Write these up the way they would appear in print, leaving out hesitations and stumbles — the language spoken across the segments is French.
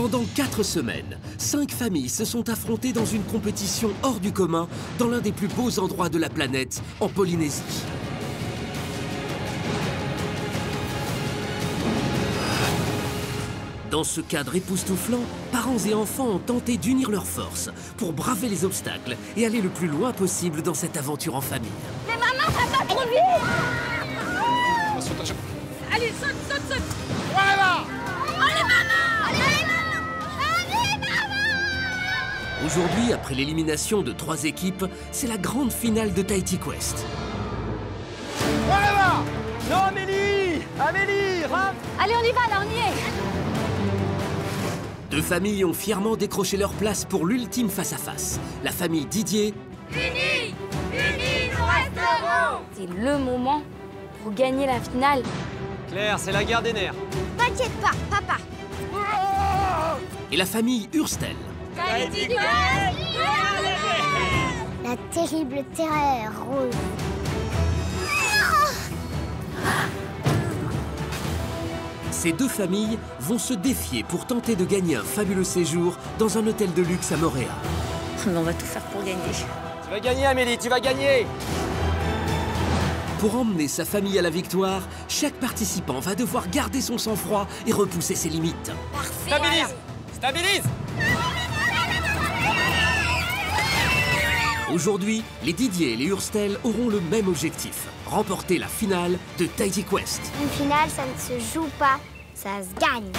Pendant 4 semaines, 5 familles se sont affrontées dans une compétition hors du commun dans l'un des plus beaux endroits de la planète, en Polynésie. Dans ce cadre époustouflant, parents et enfants ont tenté d'unir leurs forces pour braver les obstacles et aller le plus loin possible dans cette aventure en famille. Mais maman, ça va trop vite! Allez, saute, saute, saute! Voilà! Allez, maman! Allez, maman! Allez, maman! Aujourd'hui, après l'élimination de 3 équipes, c'est la grande finale de Tahiti Quest. Voilà! Non, Amélie! Amélie, rentre! Allez, on y va, là, on y est! 2 familles ont fièrement décroché leur place pour l'ultime face-à-face. La famille Didier... Unis! Unis, nous resterons! C'est le moment pour gagner la finale. Claire, c'est la guerre des nerfs. T'inquiète pas, papa! Et la famille Hurstel. Tahiti Quest! La terrible terreur rose. Ces 2 familles vont se défier pour tenter de gagner un fabuleux séjour dans un hôtel de luxe à Moorea. On va tout faire pour gagner. Tu vas gagner, Amélie, tu vas gagner! Pour emmener sa famille à la victoire, chaque participant va devoir garder son sang-froid et repousser ses limites. Parfait! Stabilise! Stabilise! Aujourd'hui, les Didier et les Hurstel auront le même objectif, remporter la finale de Tahiti Quest. Une finale, ça ne se joue pas, ça se gagne.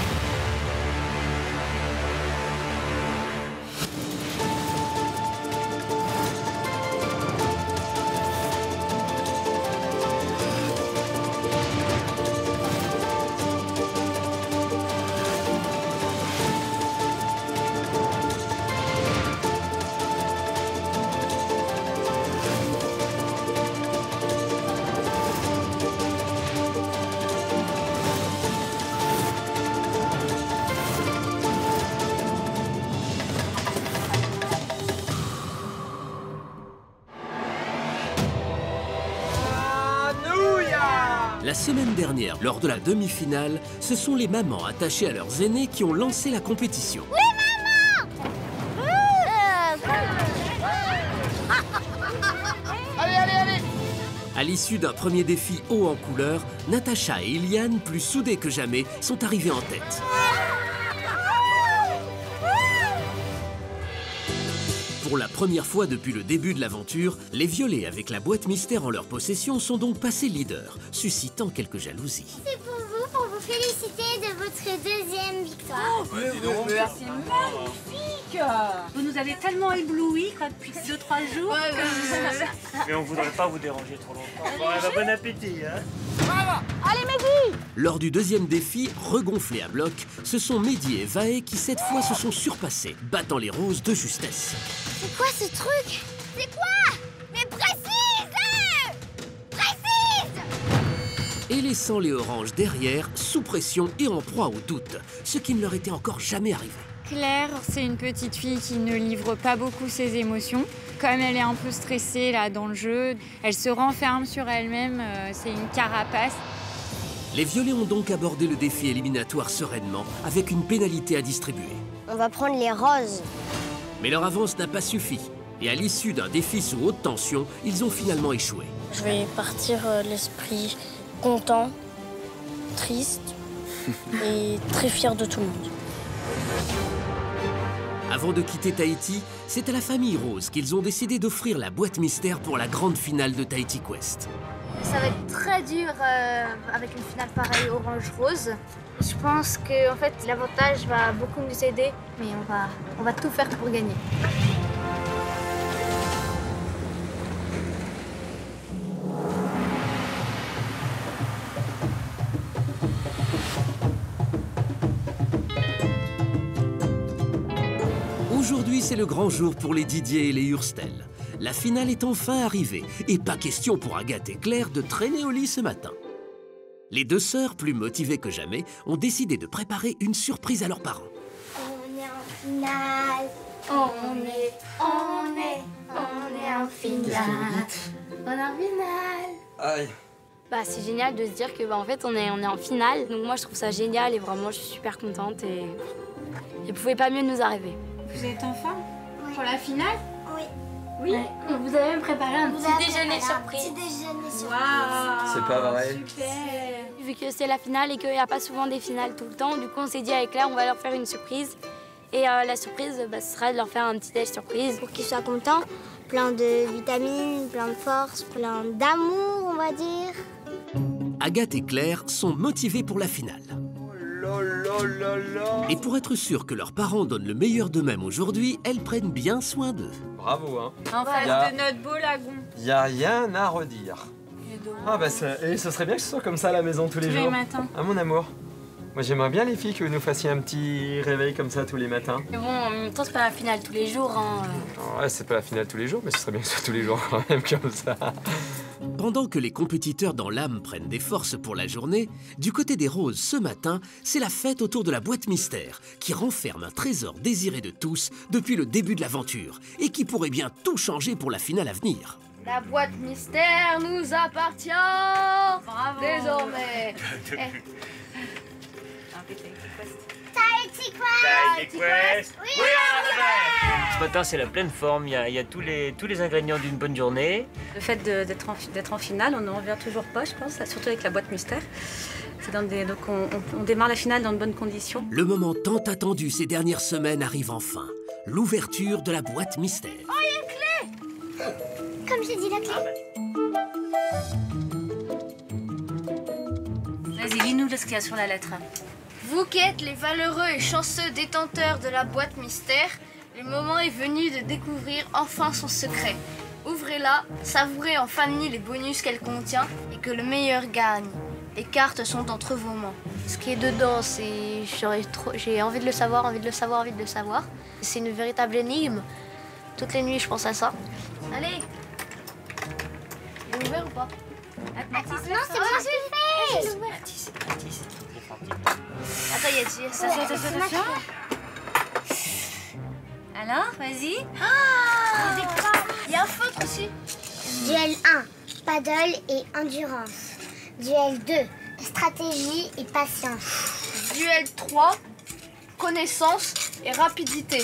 La semaine dernière, lors de la demi-finale, ce sont les mamans attachées à leurs aînés qui ont lancé la compétition. Oui, maman! Allez, allez, allez! À l'issue d'un premier défi haut en couleur, Natacha et Iliane, plus soudées que jamais, sont arrivées en tête. Pour la première fois depuis le début de l'aventure, les violets avec la boîte mystère en leur possession sont donc passés leaders, suscitant quelques jalousies. C'est pour vous féliciter de votre deuxième victoire. C'est magnifique! Vous nous avez tellement éblouis depuis 2-3 jours. Mais on voudrait pas vous déranger trop longtemps. Bon appétit, hein? Allez, Mehdi! Lors du deuxième défi, regonflé à bloc, ce sont Mehdi et Vahe qui cette fois se sont surpassés, battant les roses de justesse. C'est quoi ce truc? C'est quoi? Mais précise! Précise! Et laissant les oranges derrière, sous pression et en proie au doute, ce qui ne leur était encore jamais arrivé. Claire, c'est une petite fille qui ne livre pas beaucoup ses émotions. Comme elle est un peu stressée là dans le jeu, elle se renferme sur elle-même, c'est une carapace. Les violets ont donc abordé le défi éliminatoire sereinement, avec une pénalité à distribuer. On va prendre les roses. Mais leur avance n'a pas suffi. Et à l'issue d'un défi sous haute tension, ils ont finalement échoué. Je vais partir l'esprit content, triste et très fier de tout le monde. Avant de quitter Tahiti, c'est à la famille Rose qu'ils ont décidé d'offrir la boîte mystère pour la grande finale de Tahiti Quest. Ça va être très dur avec une finale pareille orange-rose. Je pense que en fait, l'avantage va beaucoup nous aider, mais on va tout faire pour gagner. Aujourd'hui, c'est le grand jour pour les Didier et les Hurstel. La finale est enfin arrivée, et pas question pour Agathe et Claire de traîner au lit ce matin. Les 2 sœurs, plus motivées que jamais, ont décidé de préparer une surprise à leurs parents. On est en finale. On est en finale. On est en finale. Aïe. Bah, c'est génial de se dire que en fait on est en finale. Donc moi je trouve ça génial et vraiment je suis super contente Il ne pouvait pas mieux nous arriver. Vous êtes en forme pour la finale? Oui, on vous avez même préparé un petit déjeuner surprise. Waouh! C'est pas vrai. Super! Vu que c'est la finale et qu'il n'y a pas souvent des finales tout le temps, du coup on s'est dit avec Claire, on va leur faire une surprise. Et la surprise, ce sera de leur faire un petit déj surprise. Pour qu'ils soient contents, plein de vitamines, plein de force, plein d'amour, on va dire. Agathe et Claire sont motivées pour la finale. Et pour être sûres que leurs parents donnent le meilleur d'eux-mêmes aujourd'hui, elles prennent bien soin d'eux. Bravo, hein. En face de notre beau lagon. Y a rien à redire. Ah bah et ce serait bien que ce soit comme ça à la maison tous les jours. Tous les matins. Ah mon amour. Moi j'aimerais bien les filles que vous nous fassiez un petit réveil comme ça tous les matins. Mais bon, en même temps c'est pas la finale tous les jours. Hein. Ouais, c'est pas la finale tous les jours, mais ce serait bien que ce soit tous les jours quand même comme ça. Pendant que les compétiteurs dans l'âme prennent des forces pour la journée, du côté des roses ce matin, c'est la fête autour de la boîte mystère qui renferme un trésor désiré de tous depuis le début de l'aventure et qui pourrait bien tout changer pour la finale à venir. La boîte mystère nous appartient. Bravo! Désormais. Ce matin, c'est la pleine forme. Il y a tous les ingrédients d'une bonne journée. Le fait d'être en finale, on n'en revient toujours pas, je pense, surtout avec la boîte mystère. Donc on démarre la finale dans de bonnes conditions. Le moment tant attendu ces dernières semaines arrive enfin. L'ouverture de la boîte mystère. Oh, il y a une clé! Comme j'ai dit, la clé. Vas-y, lis-nous ce qu'il y a sur la lettre. Vous qui êtes les valeureux et chanceux détenteurs de la boîte mystère, le moment est venu de découvrir enfin son secret. Ouvrez-la, savourez en famille les bonus qu'elle contient et que le meilleur gagne. Les cartes sont entre vos mains. Ce qui est dedans, c'est... J'ai envie de le savoir, envie de le savoir, envie de le savoir. C'est une véritable énigme. Toutes les nuits, je pense à ça. Allez! Il est ouvert ou pas? Non, c'est moi qui le fais. Mathis. Attends, il y a ça. Attention. Alors, vas-y. Il y a un feutre aussi. Duel 1, paddle et endurance. Duel 2, stratégie et patience. Duel 3, connaissance et rapidité.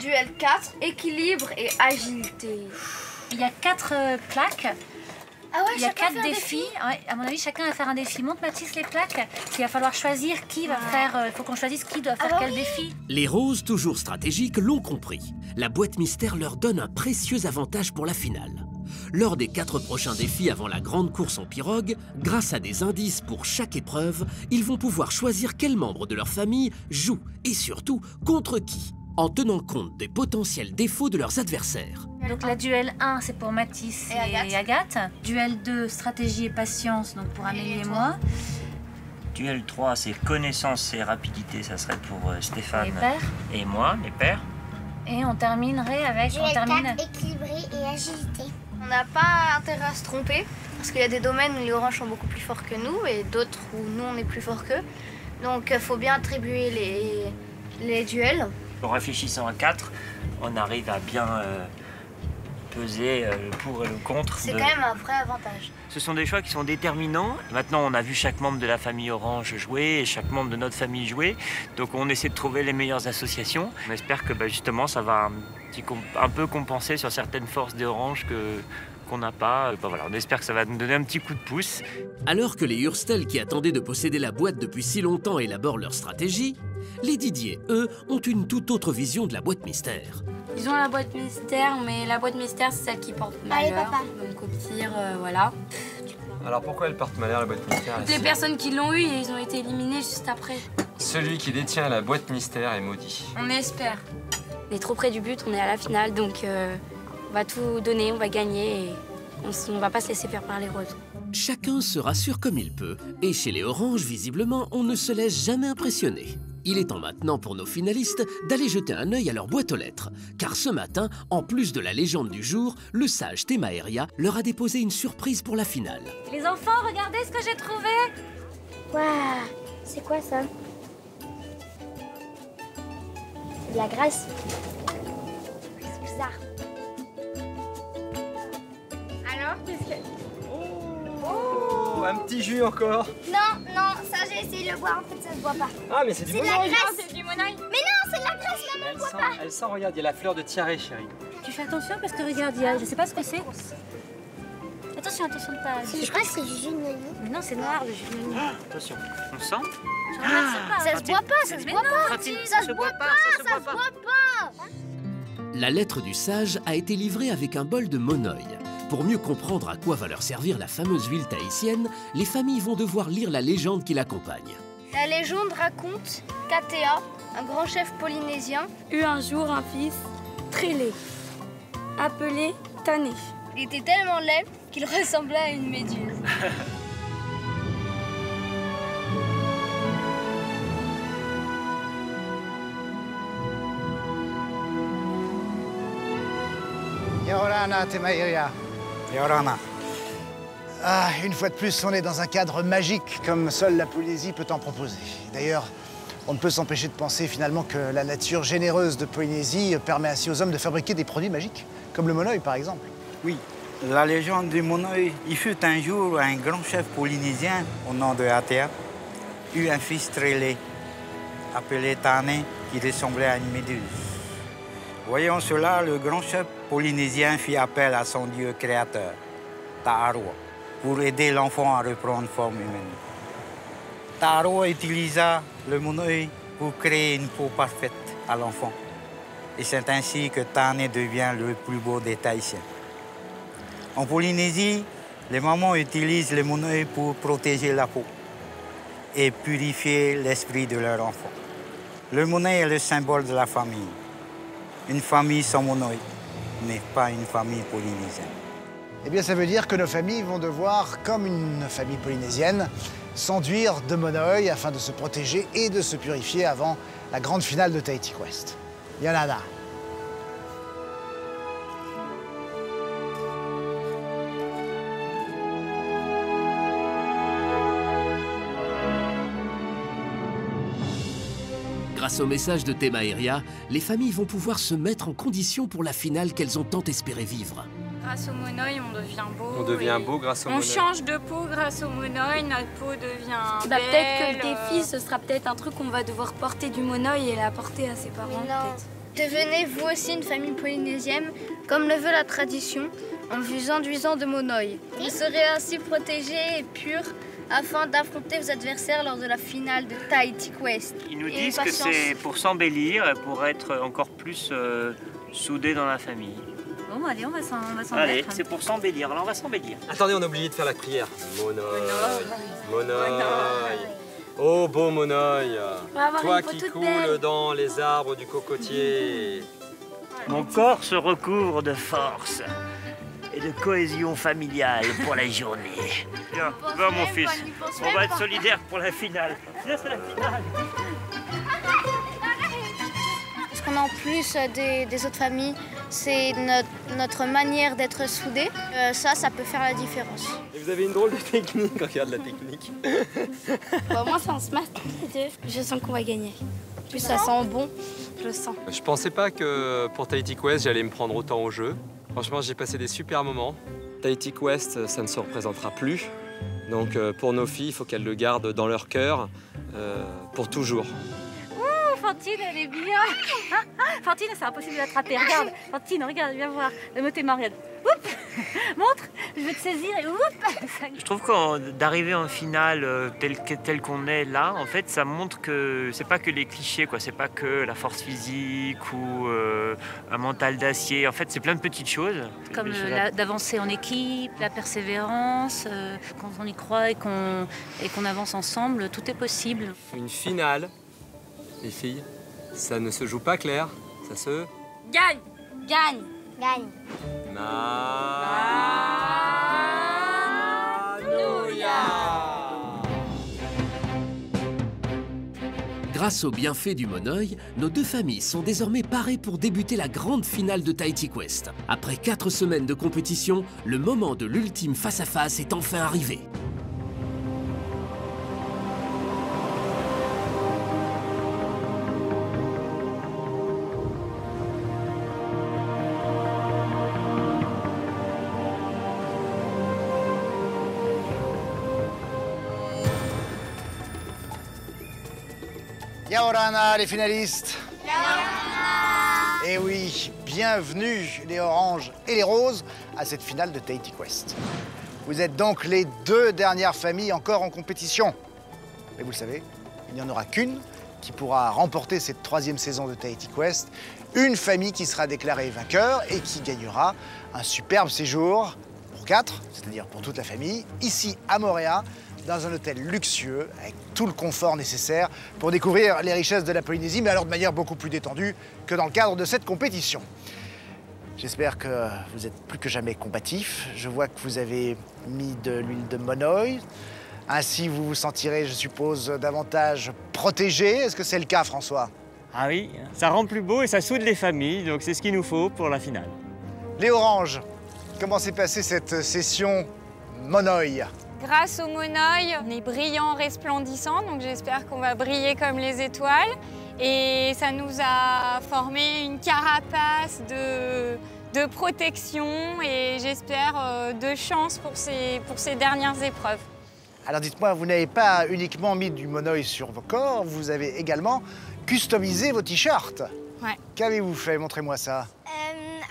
Duel 4, équilibre et agilité. Il y a 4 plaques. Ah ouais, Il y a chacun 4 fait un défis. Ouais, à mon avis, chacun va faire un défi. Montre Mathis les plaques. Il va falloir choisir qui va faire. Il faut qu'on choisisse qui doit faire quel défi. Les roses, toujours stratégiques, l'ont compris. La boîte mystère leur donne un précieux avantage pour la finale. Lors des 4 prochains défis avant la grande course en pirogue, grâce à des indices pour chaque épreuve, ils vont pouvoir choisir quel membre de leur famille joue et surtout contre qui, en tenant compte des potentiels défauts de leurs adversaires. Donc la duel 1, c'est pour Mathis et Agathe. Duel 2, stratégie et patience, donc pour Amélie et moi. Duel 3, c'est connaissance et rapidité. Ça serait pour Stéphane Les pères. et moi, les pères. Et on terminerait avec... Duel 4, équilibré et agilité. On n'a pas intérêt à se tromper, parce qu'il y a des domaines où les oranges sont beaucoup plus forts que nous, et d'autres où nous, on est plus forts qu'eux. Donc il faut bien attribuer les duels. En réfléchissant à 4, on arrive à bien peser le pour et le contre. C'est quand même un vrai avantage. Ce sont des choix qui sont déterminants. Maintenant, on a vu chaque membre de la famille Orange jouer et chaque membre de notre famille jouer. Donc on essaie de trouver les meilleures associations. On espère que justement, ça va un peu compenser sur certaines forces d'Orange qu'on n'a pas. Voilà, on espère que ça va nous donner un petit coup de pouce. Alors que les Hurstel qui attendaient de posséder la boîte depuis si longtemps élaborent leur stratégie, les Didier, eux, ont une toute autre vision de la boîte mystère. Ils ont la boîte mystère, mais la boîte mystère, c'est celle qui porte malheur. papa. Donc au pire, voilà. Alors pourquoi elle porte malheur la boîte mystère? Toutes les personnes qui l'ont eu, ils ont été éliminés juste après. Celui qui détient la boîte mystère est maudit. On espère. On est trop près du but, on est à la finale, donc on va tout donner, on va gagner et on va pas se laisser faire par les roses. Chacun se rassure comme il peut, et chez les Oranges, visiblement, on ne se laisse jamais impressionner. Il est temps maintenant pour nos finalistes d'aller jeter un œil à leur boîte aux lettres, car ce matin, en plus de la légende du jour, le sage Thémaéria leur a déposé une surprise pour la finale. Les enfants, regardez ce que j'ai trouvé. Waouh, c'est quoi ça? C'est de la graisse. C'est bizarre. Alors, qu'est-ce que... Oh, un petit jus encore. Non, ça j'ai essayé de le boire, en fait ça se boit pas. Ah mais c'est du C'est de bonheur. la graisse. monoeil. Mais non, c'est de la graisse, maman. Elle sent, regarde, il y a la fleur de tiare, chérie. Tu fais attention parce que regarde, je sais pas ce que c'est. Attention, attention de pas. Je crois que c'est jus de noni. Mais non, c'est noir le jus de noni. Attention, on sent? Ça se boit pas, ça se boit pas. Ça se boit pas, ça se boit pas. La lettre du sage a été livrée avec un bol de monoeil. Pour mieux comprendre à quoi va leur servir la fameuse huile tahitienne, les familles vont devoir lire la légende qui l'accompagne. La légende raconte qu'Atea, un grand chef polynésien, Eut un jour un fils très laid, appelé Tané. il était tellement laid qu'il ressemblait à une méduse. Yorana Temairia. Yorana. Ah, une fois de plus, on est dans un cadre magique comme seule la Polynésie peut en proposer. D'ailleurs, on ne peut s'empêcher de penser finalement que la nature généreuse de Polynésie permet ainsi aux hommes de fabriquer des produits magiques, comme le monoeil par exemple. Oui, la légende du monoeil, il fut un jour un grand chef polynésien au nom de Atea, eut un fils très laid, appelé Tané, qui ressemblait à une méduse. Voyant cela, le grand chef polynésien fit appel à son dieu créateur, Ta'aroa, pour aider l'enfant à reprendre forme humaine. Ta'aroa utilisa le monoeil pour créer une peau parfaite à l'enfant. Et c'est ainsi que Tané devient le plus beau des Tahitiens. En Polynésie, les mamans utilisent le monoeil pour protéger la peau et purifier l'esprit de leur enfant. Le monoeil est le symbole de la famille. Une famille sans monoeil n'est pas une famille polynésienne. Eh bien, ça veut dire que nos familles vont devoir, comme une famille polynésienne, s'enduire de monoeil afin de se protéger et de se purifier avant la grande finale de Tahiti Quest. Yanada. Grâce au message de Temairia, les familles vont pouvoir se mettre en condition pour la finale qu'elles ont tant espéré vivre. Grâce au monoeil, on devient beau. On devient beau grâce au monoeil. On change de peau grâce au monoeil, notre peau devient belle. Peut-être que le défi, ce sera peut-être un truc qu'on va devoir porter du monoeil et l'apporter à ses parents. peut-être. Devenez vous aussi une famille polynésienne, comme le veut la tradition, en vous enduisant de monoeil. Vous serez ainsi protégés et purs afin d'affronter vos adversaires lors de la finale de Tahiti Quest. Ils nous disent que c'est pour s'embellir, pour être encore plus soudés dans la famille. Bon, allez, on va s'en Allez, mettre. c'est pour s'embellir. Alors on va s'embellir. Attendez, on a oublié de faire la prière. Monoeil, monoeil. Oh beau monoeil, toi qui coules dans les arbres du cocotier. Mon corps se recouvre de force et de cohésion familiale pour la journée. Viens, va mon fils, on va être solidaires pour la finale. Viens, c'est la finale. Ce qu'on a en plus des autres familles, c'est notre manière d'être soudés. Ça peut faire la différence. Et vous avez une drôle de technique, regarde la technique. Bah, moi, c'est un smash. Je sens qu'on va gagner. En plus, ça sent bon, je le sens. Je pensais pas que pour Tahiti Quest, j'allais me prendre autant au jeu. Franchement, j'ai passé des super moments. Tahiti Quest, ça ne se représentera plus. Donc pour nos filles, il faut qu'elles le gardent dans leur cœur pour toujours. Fantine, elle est bien. Fantine, c'est impossible de l'attraper. Regarde, Fantine, regarde, viens voir. Notez-moi, regarde. Oups, montre, je veux te saisir et oups. Je trouve que d'arriver en finale tel qu'on est là, en fait, ça montre que c'est pas que les clichés, quoi. C'est pas que la force physique ou un mental d'acier. En fait, c'est plein de petites choses. Comme d'avancer en équipe, la persévérance, quand on y croit et qu'on avance ensemble, tout est possible. Une finale, les filles, ça ne se joue pas clair, ça se... Gagne. Gagne. Gagne. Grâce aux bienfaits du monoeil, nos deux familles sont désormais parées pour débuter la grande finale de Tahiti Quest. Après 4 semaines de compétition, le moment de l'ultime face-à-face est enfin arrivé. Yaorana, les finalistes. Et oui, bienvenue les oranges et les roses à cette finale de Tahiti Quest. Vous êtes donc les 2 dernières familles encore en compétition. Mais vous le savez, il n'y en aura qu'une qui pourra remporter cette 3e saison de Tahiti Quest. Une famille qui sera déclarée vainqueur et qui gagnera un superbe séjour pour 4, c'est-à-dire pour toute la famille, ici à Moorea, dans un hôtel luxueux, avec tout le confort nécessaire pour découvrir les richesses de la Polynésie, mais alors de manière beaucoup plus détendue que dans le cadre de cette compétition. J'espère que vous êtes plus que jamais combatifs. Je vois que vous avez mis de l'huile de monoï. Ainsi, vous vous sentirez, je suppose, davantage protégé. Est-ce que c'est le cas, François? Ah oui, ça rend plus beau et ça soude les familles, donc c'est ce qu'il nous faut pour la finale. Les oranges, comment s'est passée cette session monoï? Grâce au monoï, on est brillant, resplendissant, donc j'espère qu'on va briller comme les étoiles. Et ça nous a formé une carapace de protection et j'espère de chance pour ces dernières épreuves. Alors dites-moi, vous n'avez pas uniquement mis du monoï sur vos corps, vous avez également customisé vos t-shirts. Ouais. Qu'avez-vous fait? Montrez-moi ça.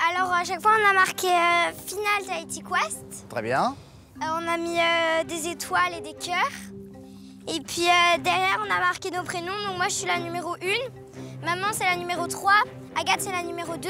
Alors, à chaque fois, on a marqué Finale Tahiti Quest. Très bien. On a mis des étoiles et des cœurs. Et puis derrière, on a marqué nos prénoms. Donc moi, je suis la numéro 1. Maman, c'est la numéro 3. Agathe, c'est la numéro 2.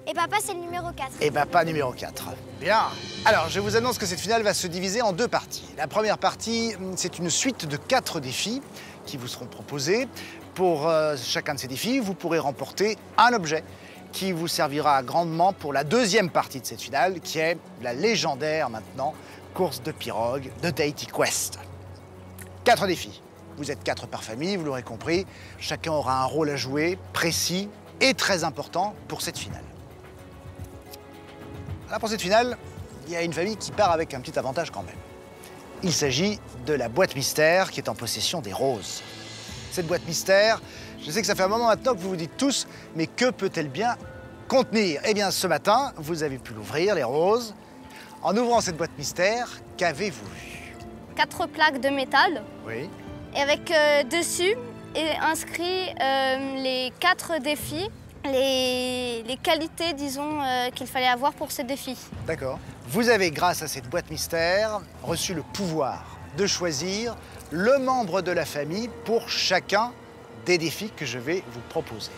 Et papa, c'est le numéro 4. Et papa, numéro 4. Bien. Alors, je vous annonce que cette finale va se diviser en 2 parties. La première partie, c'est une suite de 4 défis qui vous seront proposés. Pour chacun de ces défis, vous pourrez remporter un objet qui vous servira grandement pour la 2e partie de cette finale, qui est la légendaire maintenant course de pirogue de Tahiti Quest. 4 défis. Vous êtes 4 par famille, vous l'aurez compris. Chacun aura un rôle à jouer, précis et très important pour cette finale. Alors pour cette finale, il y a une famille qui part avec un petit avantage quand même. Il s'agit de la boîte mystère qui est en possession des roses. Cette boîte mystère, je sais que ça fait un moment maintenant que vous vous dites tous, mais que peut-elle bien contenir? Eh bien, ce matin, vous avez pu l'ouvrir, les roses. En ouvrant cette boîte mystère, qu'avez-vous vu? 4 plaques de métal. Oui. Et avec dessus est inscrit les 4 défis, les qualités, disons, qu'il fallait avoir pour ces défis. D'accord. Vous avez, grâce à cette boîte mystère, reçu le pouvoir de choisir le membre de la famille pour chacun des défis que je vais vous proposer.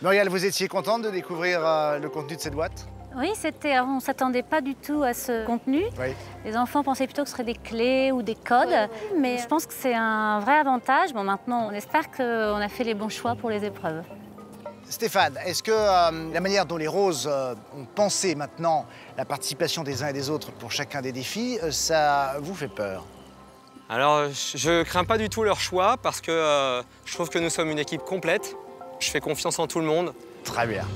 Muriel, vous étiez contente de découvrir le contenu de cette boîte? Oui, on ne s'attendait pas du tout à ce contenu. Oui. Les enfants pensaient plutôt que ce serait des clés ou des codes. Mais je pense que c'est un vrai avantage. Bon, maintenant, on espère qu'on a fait les bons choix pour les épreuves. Stéphane, est-ce que la manière dont les roses ont pensé maintenant la participation des uns et des autres pour chacun des défis, ça vous fait peur? Alors, je crains pas du tout leur choix parce que je trouve que nous sommes une équipe complète. Je fais confiance en tout le monde. Très bien.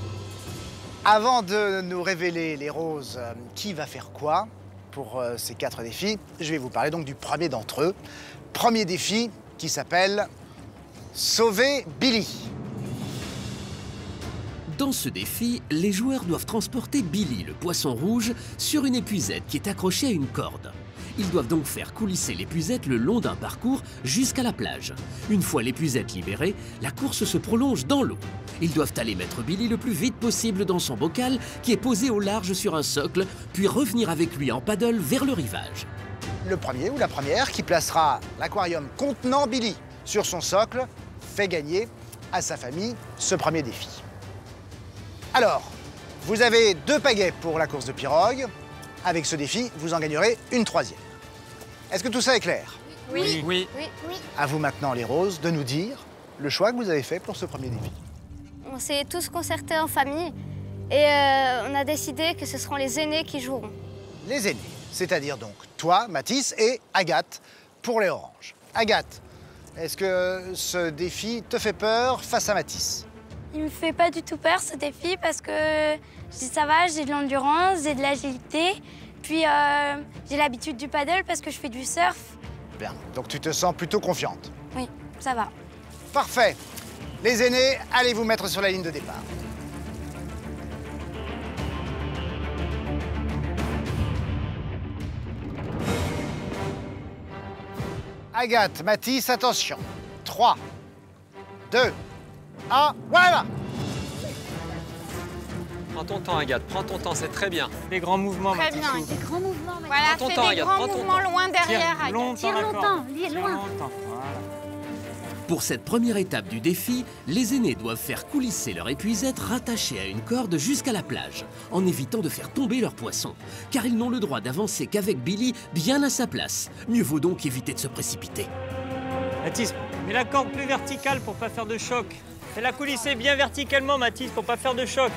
Avant de nous révéler les roses, qui va faire quoi pour ces 4 défis, je vais vous parler donc du premier d'entre eux. Premier défi qui s'appelle Sauver Billy. Dans ce défi, les joueurs doivent transporter Billy, le poisson rouge, sur une épuisette qui est accrochée à une corde. Ils doivent donc faire coulisser l'épuisette le long d'un parcours jusqu'à la plage. Une fois l'épuisette libérée, la course se prolonge dans l'eau. Ils doivent aller mettre Billy le plus vite possible dans son bocal qui est posé au large sur un socle, puis revenir avec lui en paddle vers le rivage. Le premier ou la première qui placera l'aquarium contenant Billy sur son socle fait gagner à sa famille ce premier défi. Alors, vous avez 2 pagaies pour la course de pirogue. Avec ce défi, vous en gagnerez une 3e. Est-ce que tout ça est clair? Oui. Oui. À vous maintenant, les roses, de nous dire le choix que vous avez fait pour ce premier défi. On s'est tous concertés en famille et on a décidé que ce seront les aînés qui joueront. Les aînés, c'est-à-dire donc toi, Mathis, et Agathe pour les oranges. Agathe, est-ce que ce défi te fait peur face à Mathis? Il me fait pas du tout peur ce défi parce que ça va, j'ai de l'endurance, j'ai de l'agilité, puis j'ai l'habitude du paddle parce que je fais du surf. Bien, donc tu te sens plutôt confiante? Oui, ça va. Parfait. Les aînés, allez vous mettre sur la ligne de départ. Agathe, Mathis, attention. 3, 2, 1, voilà. Prends ton temps, Agathe, prends ton temps, c'est très bien. Des grands mouvements, Très Mathis. bien. Des grands mouvements. Voilà, Prends ton fais temps, des Agathe, grands prends ton mouvements temps. loin derrière, Tire Agathe. longtemps, Tire la longtemps, corde. lié Tire loin. longtemps. Voilà. Pour cette première étape du défi, les aînés doivent faire coulisser leur épuisette rattachée à une corde jusqu'à la plage, en évitant de faire tomber leur poisson, car ils n'ont le droit d'avancer qu'avec Billy bien à sa place. Mieux vaut donc éviter de se précipiter. Mathis, mets la corde plus verticale pour pas faire de choc. Fais-la coulisser bien verticalement, Mathis, pour pas faire de choc.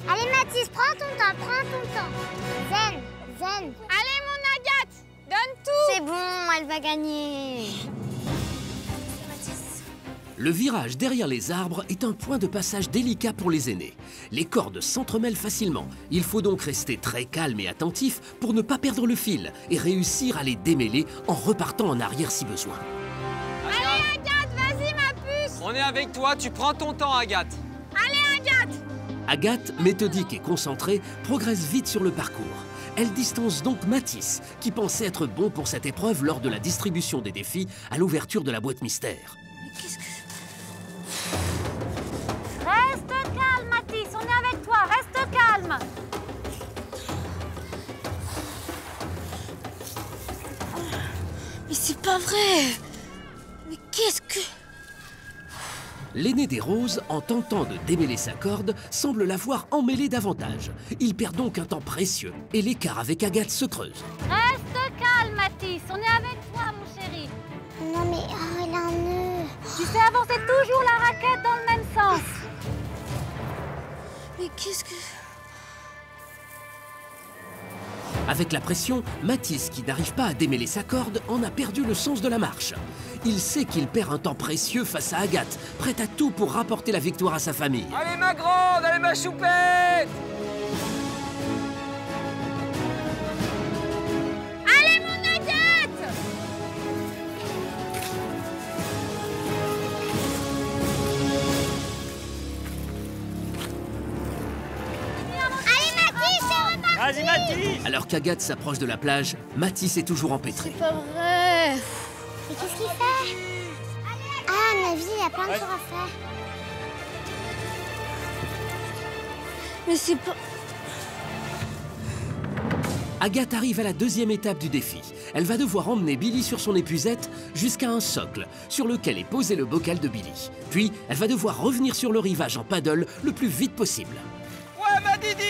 Allez Mathis, prends ton temps, prends ton temps. Zen, zen. Allez, mon Agathe, donne tout. C'est bon, elle va gagner. Le virage derrière les arbres est un point de passage délicat pour les aînés. Les cordes s'entremêlent facilement. Il faut donc rester très calme et attentif pour ne pas perdre le fil et réussir à les démêler en repartant en arrière si besoin. Allez, Agathe, vas-y, ma puce. On est avec toi, tu prends ton temps, Agathe. Allez, Agathe. Agathe, méthodique et concentrée, progresse vite sur le parcours. Elle distance donc Mathis, qui pensait être bon pour cette épreuve lors de la distribution des défis à l'ouverture de la boîte mystère. Reste calme, Mathis, on est avec toi, reste calme. Mais c'est pas vrai. Mais qu'est-ce que... L'aîné des roses, en tentant de démêler sa corde, semble l'avoir emmêlée davantage. Il perd donc un temps précieux et l'écart avec Agathe se creuse. Reste calme, Mathis, on est avec toi, mon chéri. Non mais, oh, il a un nœud. Tu fais avancer toujours la raquette dans le même sens. Mais qu'est-ce que... Avec la pression, Mathis, qui n'arrive pas à démêler sa corde, en a perdu le sens de la marche. Il sait qu'il perd un temps précieux face à Agathe, prête à tout pour rapporter la victoire à sa famille. Allez ma grande, allez ma choupette. Allez, mon Agathe. Allez Mathis, c'est reparti. Vas-y, Mathis. Alors qu'Agathe s'approche de la plage, Mathis est toujours empêtré. Pas vrai. Mais qu'est-ce qu'il fait? Ah, ma vie, il y a plein de choses à faire. Mais c'est pas... Agathe arrive à la deuxième étape du défi. Elle va devoir emmener Billy sur son épuisette jusqu'à un socle sur lequel est posé le bocal de Billy. Puis, elle va devoir revenir sur le rivage en paddle le plus vite possible. Ouais ma Didi.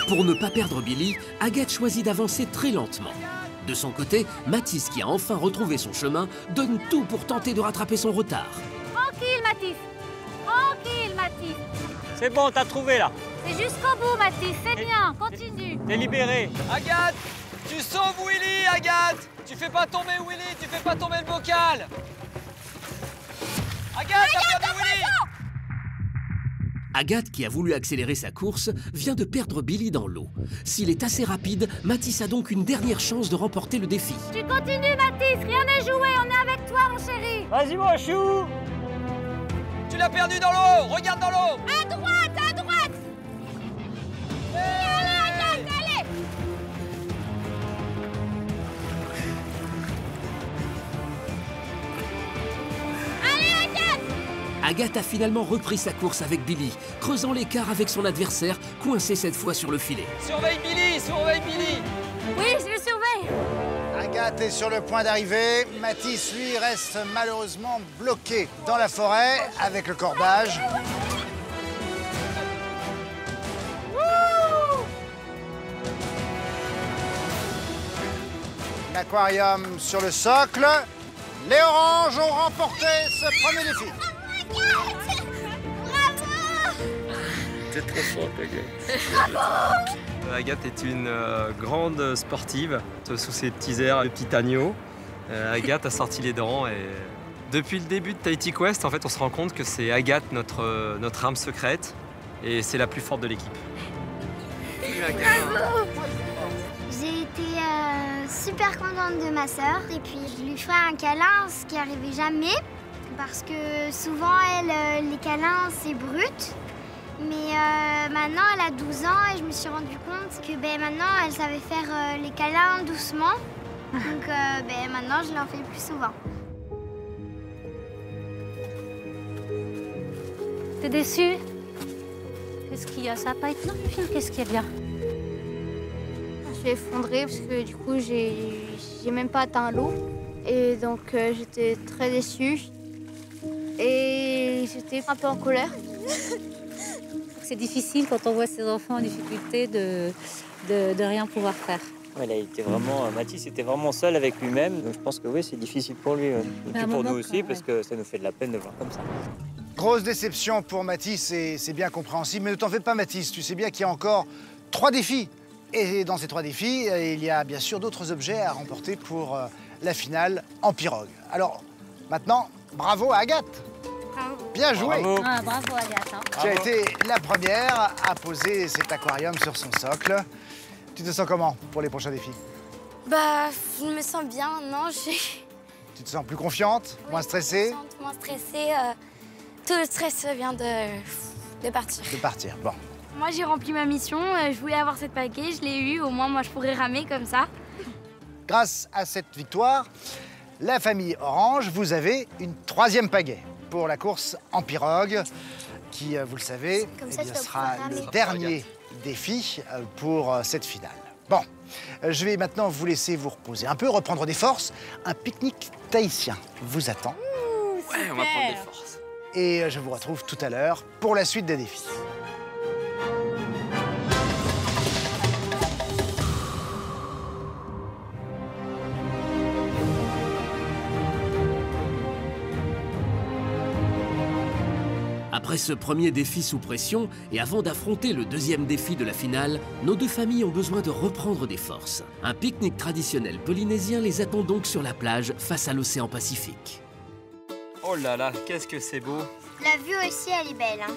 Pour ne pas perdre Billy, Agathe choisit d'avancer très lentement. De son côté, Mathis, qui a enfin retrouvé son chemin, donne tout pour tenter de rattraper son retard. Tranquille, Mathis. Tranquille, Mathis. C'est bon, t'as trouvé là. C'est jusqu'au bout, Mathis, c'est bien, continue. T'es libéré. Agathe, tu sauves Willy, Agathe. Tu fais pas tomber Willy, tu fais pas tomber le bocal. Agathe, t'as perdu Willy. Agathe, qui a voulu accélérer sa course, vient de perdre Billy dans l'eau. S'il est assez rapide, Mathis a donc une dernière chance de remporter le défi. Tu continues, Mathis, rien n'est joué, on est avec toi, mon chéri. Vas-y, mon chou. Tu l'as perdu dans l'eau, regarde dans l'eau. À droite, à droite. Allez, Agathe, allez. Allez, Agathe. Agathe a finalement repris sa course avec Billy, creusant l'écart avec son adversaire, coincé cette fois sur le filet. Surveille Billy, surveille Billy. Oui, je le surveille. Agathe est sur le point d'arriver. Mathis, lui, reste malheureusement bloqué dans la forêt avec le cordage. L'aquarium sur le socle. Les oranges ont remporté ce premier défi. T'es trop fort, Agathe. Agathe est une grande sportive, sous ses petits airs de petit agneau. Agathe a sorti les dents et depuis le début de Tahiti Quest, en fait, on se rend compte que c'est Agathe notre arme secrète et c'est la plus forte de l'équipe. J'ai été super contente de ma sœur et puis je lui ferai un câlin, ce qui n'arrivait jamais parce que souvent elle, les câlins c'est brut Mais maintenant, elle a 12 ans et je me suis rendu compte que maintenant, elle savait faire les câlins doucement. Donc maintenant, je l'en fais plus souvent. T'es déçue? Qu'est-ce qu'il y a? Ça va pas être non, Lucie, qu'est-ce qu'il y a bien? Je suis effondrée parce que du coup, j'ai même pas atteint l'eau. Et donc, j'étais très déçue. Et j'étais un peu en colère. C'est difficile quand on voit ses enfants en difficulté de rien pouvoir faire. Ouais, là, il était vraiment, Mathis était vraiment seul avec lui-même, donc je pense que oui, c'est difficile pour lui. Et puis pour nous aussi, parce que ça nous fait de la peine de voir comme ça. Grosse déception pour Mathis, et c'est bien compréhensible. Mais ne t'en fais pas, Mathis, tu sais bien qu'il y a encore 3 défis. Et dans ces 3 défis, il y a bien sûr d'autres objets à remporter pour la finale en pirogue. Alors, maintenant, bravo à Agathe. Bravo. Bien joué. Bravo. Ah, bravo Agathe. Hein. Tu as été la première à poser cet aquarium sur son socle. Tu te sens comment pour les prochains défis? Bah, je me sens bien maintenant. Tu te sens plus confiante, moins stressée? Je me sens moins stressée. Tout le stress vient de partir. De partir, bon. Moi, j'ai rempli ma mission. Je voulais avoir cette pagaie, je l'ai eue. Au moins, moi, je pourrais ramer comme ça. Grâce à cette victoire, la famille Orange, vous avez une 3e pagaie pour la course en pirogue, qui, vous le savez, sera le dernier défi pour cette finale. Bon, je vais maintenant vous laisser vous reposer un peu, reprendre des forces. Un pique-nique tahitien vous attend. Ouais, on va prendre des forces. Et je vous retrouve tout à l'heure pour la suite des défis. Après ce premier défi sous pression, et avant d'affronter le 2e défi de la finale, nos 2 familles ont besoin de reprendre des forces. Un pique-nique traditionnel polynésien les attend donc sur la plage face à l'océan Pacifique. Oh là là, qu'est-ce que c'est beau. La vue aussi, elle est belle. Hein.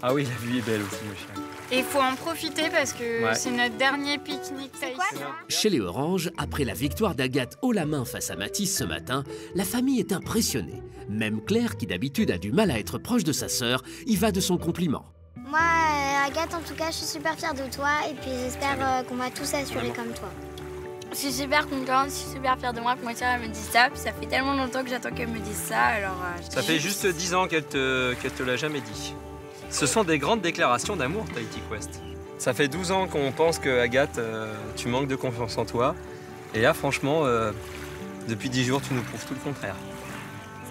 Ah oui, la vue est belle aussi, Michel. Et il faut en profiter parce que Ouais. c'est notre dernier pique-nique tahitien. Chez les Oranges, après la victoire d'Agathe haut la main face à Mathis ce matin, la famille est impressionnée. Même Claire, qui d'habitude a du mal à être proche de sa sœur, y va de son compliment. Moi, Agathe, en tout cas, je suis super fière de toi et puis j'espère qu'on va tous assurer comme toi. Je suis super contente, je suis super fière de moi que moi, elle me dise ça. Puis ça fait tellement longtemps que j'attends qu'elle me dise ça. Alors, Ça fait juste 10 ans qu'elle te l'a jamais dit. Ce sont des grandes déclarations d'amour, Tahiti Quest. Ça fait 12 ans qu'on pense que, Agathe, tu manques de confiance en toi. Et là, franchement, depuis 10 jours, tu nous prouves tout le contraire.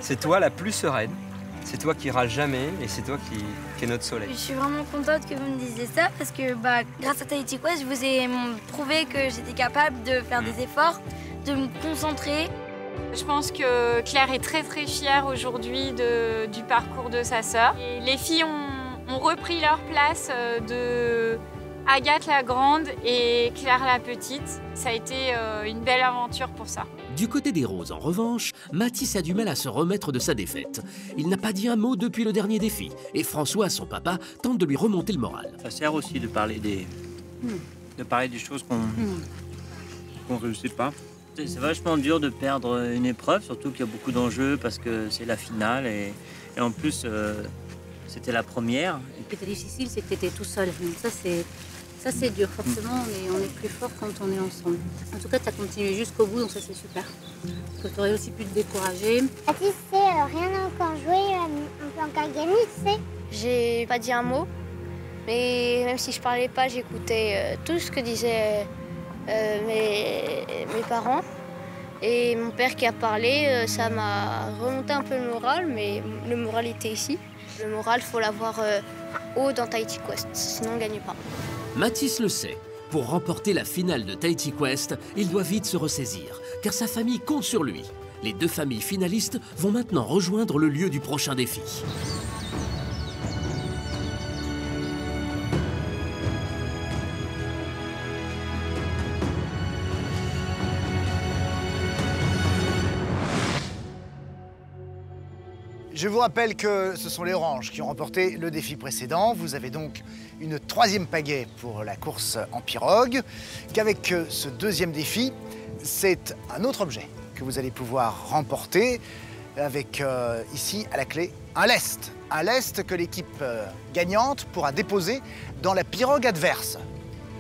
C'est toi la plus sereine, c'est toi qui râle jamais et c'est toi qui est notre soleil. Je suis vraiment contente que vous me disiez ça parce que grâce à Tahiti Quest, je vous ai prouvé que j'étais capable de faire des efforts, de me concentrer. Je pense que Claire est très très fière aujourd'hui du parcours de sa sœur. Et les filles ont repris leur place de Agathe la grande et Claire la petite. Ça a été une belle aventure pour ça. Du côté des Roses, en revanche, Mathis a du mal à se remettre de sa défaite. Il n'a pas dit un mot depuis le dernier défi, et François, son papa, tente de lui remonter le moral. Ça sert aussi de parler des choses qu'on ne réussit pas. C'est vachement dur de perdre une épreuve, surtout qu'il y a beaucoup d'enjeux parce que c'est la finale et en plus c'était la première. Ce qui était difficile, c'est que tu étais tout seul. Donc ça, c'est dur. Forcément, on est plus fort quand on est ensemble. En tout cas, tu as continué jusqu'au bout, donc ça, c'est super. Parce que tu aurais aussi pu te décourager. Ah, tu sais, rien n'a encore joué, on peut encore gagner, tu sais. J'ai pas dit un mot, mais même si je parlais pas, j'écoutais tout ce que disaient mes parents. Et mon père qui a parlé, ça m'a remonté un peu le moral, mais le moral était ici. Le moral, faut l'avoir haut dans Tahiti Quest, sinon on ne gagne pas. Mathis le sait. Pour remporter la finale de Tahiti Quest, il doit vite se ressaisir, car sa famille compte sur lui. Les 2 familles finalistes vont maintenant rejoindre le lieu du prochain défi. Je vous rappelle que ce sont les Oranges qui ont remporté le défi précédent. Vous avez donc une 3e pagaie pour la course en pirogue. Qu'avec ce 2e défi, c'est un autre objet que vous allez pouvoir remporter avec ici à la clé un lest. Un lest que l'équipe gagnante pourra déposer dans la pirogue adverse.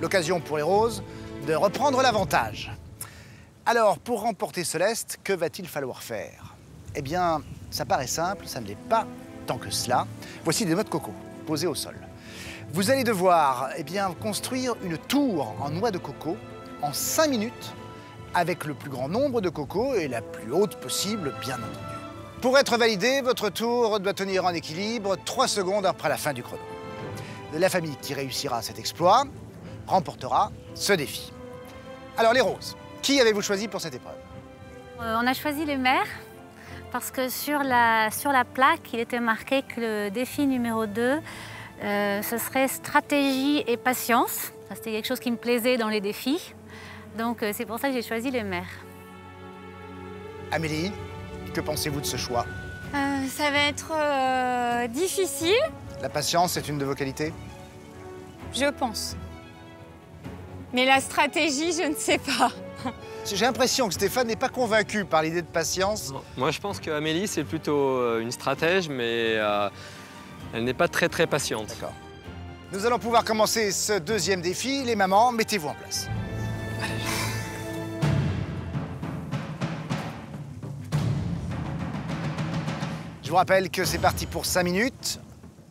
L'occasion pour les roses de reprendre l'avantage. Alors, pour remporter ce lest, que va-t-il falloir faire? Eh bien, ça paraît simple, ça ne l'est pas tant que cela. Voici des noix de coco posées au sol. Vous allez devoir construire une tour en noix de coco en 5 minutes avec le plus grand nombre de cocos et la plus haute possible, bien entendu. Pour être validé, votre tour doit tenir en équilibre 3 secondes après la fin du chrono. La famille qui réussira cet exploit remportera ce défi. Alors les roses, qui avez-vous choisi pour cette épreuve? On a choisi les mères parce que sur la plaque, il était marqué que le défi numéro 2, ce serait stratégie et patience. C'était quelque chose qui me plaisait dans les défis. Donc c'est pour ça que j'ai choisi les mères. Amélie, que pensez-vous de ce choix? Ça va être difficile. La patience est une de vos qualités? Je pense. Mais la stratégie, je ne sais pas. J'ai l'impression que Stéphane n'est pas convaincu par l'idée de patience. Non. Moi, je pense qu'Amélie, c'est plutôt une stratège, mais elle n'est pas très patiente. D'accord. Nous allons pouvoir commencer ce deuxième défi. Les mamans, mettez-vous en place. Je vous rappelle que c'est parti pour 5 minutes.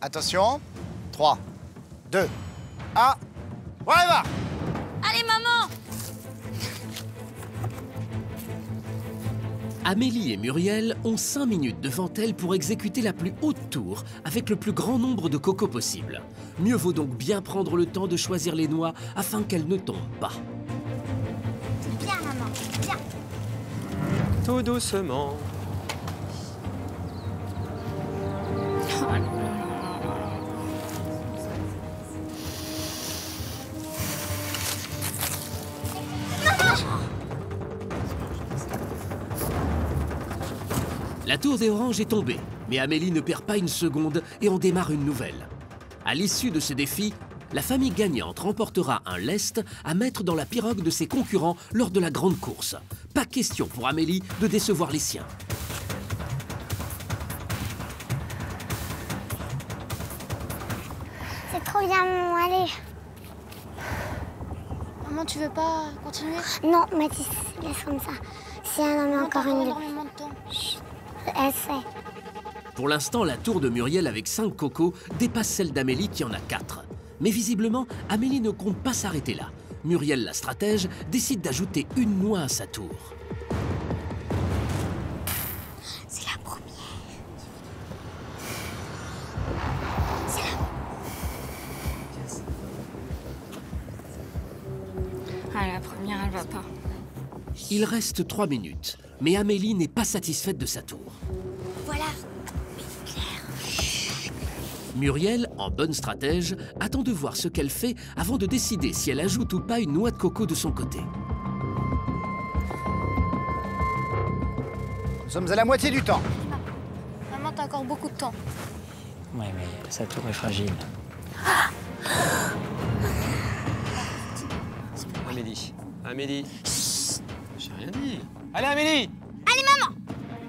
Attention. 3, 2, 1. Voilà, va! Allez, maman! Amélie et Muriel ont 5 minutes devant elles pour exécuter la plus haute tour avec le plus grand nombre de cocos possible. Mieux vaut donc bien prendre le temps de choisir les noix afin qu'elles ne tombent pas. Bien, maman, bien. Tout doucement. La tour des oranges est tombée, mais Amélie ne perd pas une seconde et en démarre une nouvelle. À l'issue de ce défi, la famille gagnante remportera un lest à mettre dans la pirogue de ses concurrents lors de la grande course. Pas question pour Amélie de décevoir les siens. C'est trop bien, maman, allez. Maman, tu veux pas continuer? Non, Mathis, laisse comme ça. Si elle en met encore une... énormément de temps. Chut, elle sait. Pour l'instant, la tour de Muriel avec 5 cocos dépasse celle d'Amélie qui en a 4. Mais visiblement, Amélie ne compte pas s'arrêter là. Muriel, la stratège, décide d'ajouter une noix à sa tour. C'est la première. Ah, la première, elle va pas. Il reste 3 minutes, mais Amélie n'est pas satisfaite de sa tour. Voilà. Muriel, en bonne stratège, attend de voir ce qu'elle fait avant de décider si elle ajoute ou pas une noix de coco de son côté. Nous sommes à la moitié du temps. Maman, t'as encore beaucoup de temps. Oui, mais sa tour est fragile. Amélie. Amélie. J'ai rien dit. Allez, Amélie! Allez, maman!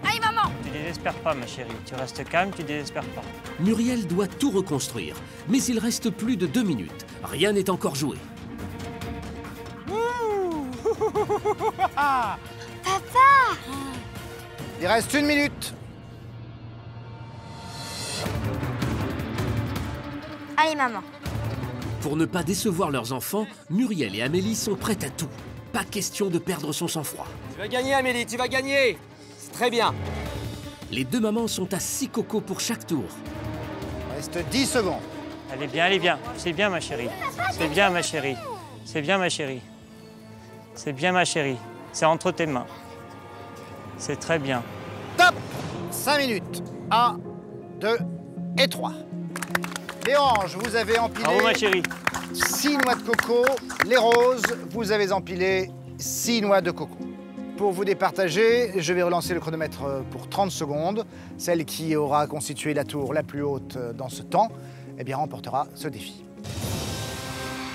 Allez, maman! Tu désespères pas, ma chérie. Tu restes calme, tu désespères pas. Muriel doit tout reconstruire, mais il reste plus de 2 minutes. Rien n'est encore joué. Papa! Il reste 1 minute. Allez, maman. Pour ne pas décevoir leurs enfants, Muriel et Amélie sont prêtes à tout. Pas question de perdre son sang-froid. Tu vas gagner, Amélie, tu vas gagner. C'est très bien. Les 2 mamans sont à 6 cocos pour chaque tour. Il reste 10 secondes. Elle est bien, elle est bien. C'est bien, ma chérie. C'est bien, ma chérie. C'est bien, ma chérie. C'est bien, ma chérie. C'est entre tes mains. C'est très bien. Top! 5 minutes. 1, 2 et 3. Les oranges, vous avez empilé Bravo, ma chérie. 6 noix de coco. Les roses, vous avez empilé 6 noix de coco. Pour vous départager, je vais relancer le chronomètre pour 30 secondes. Celle qui aura constitué la tour la plus haute dans ce temps, eh bien, remportera ce défi.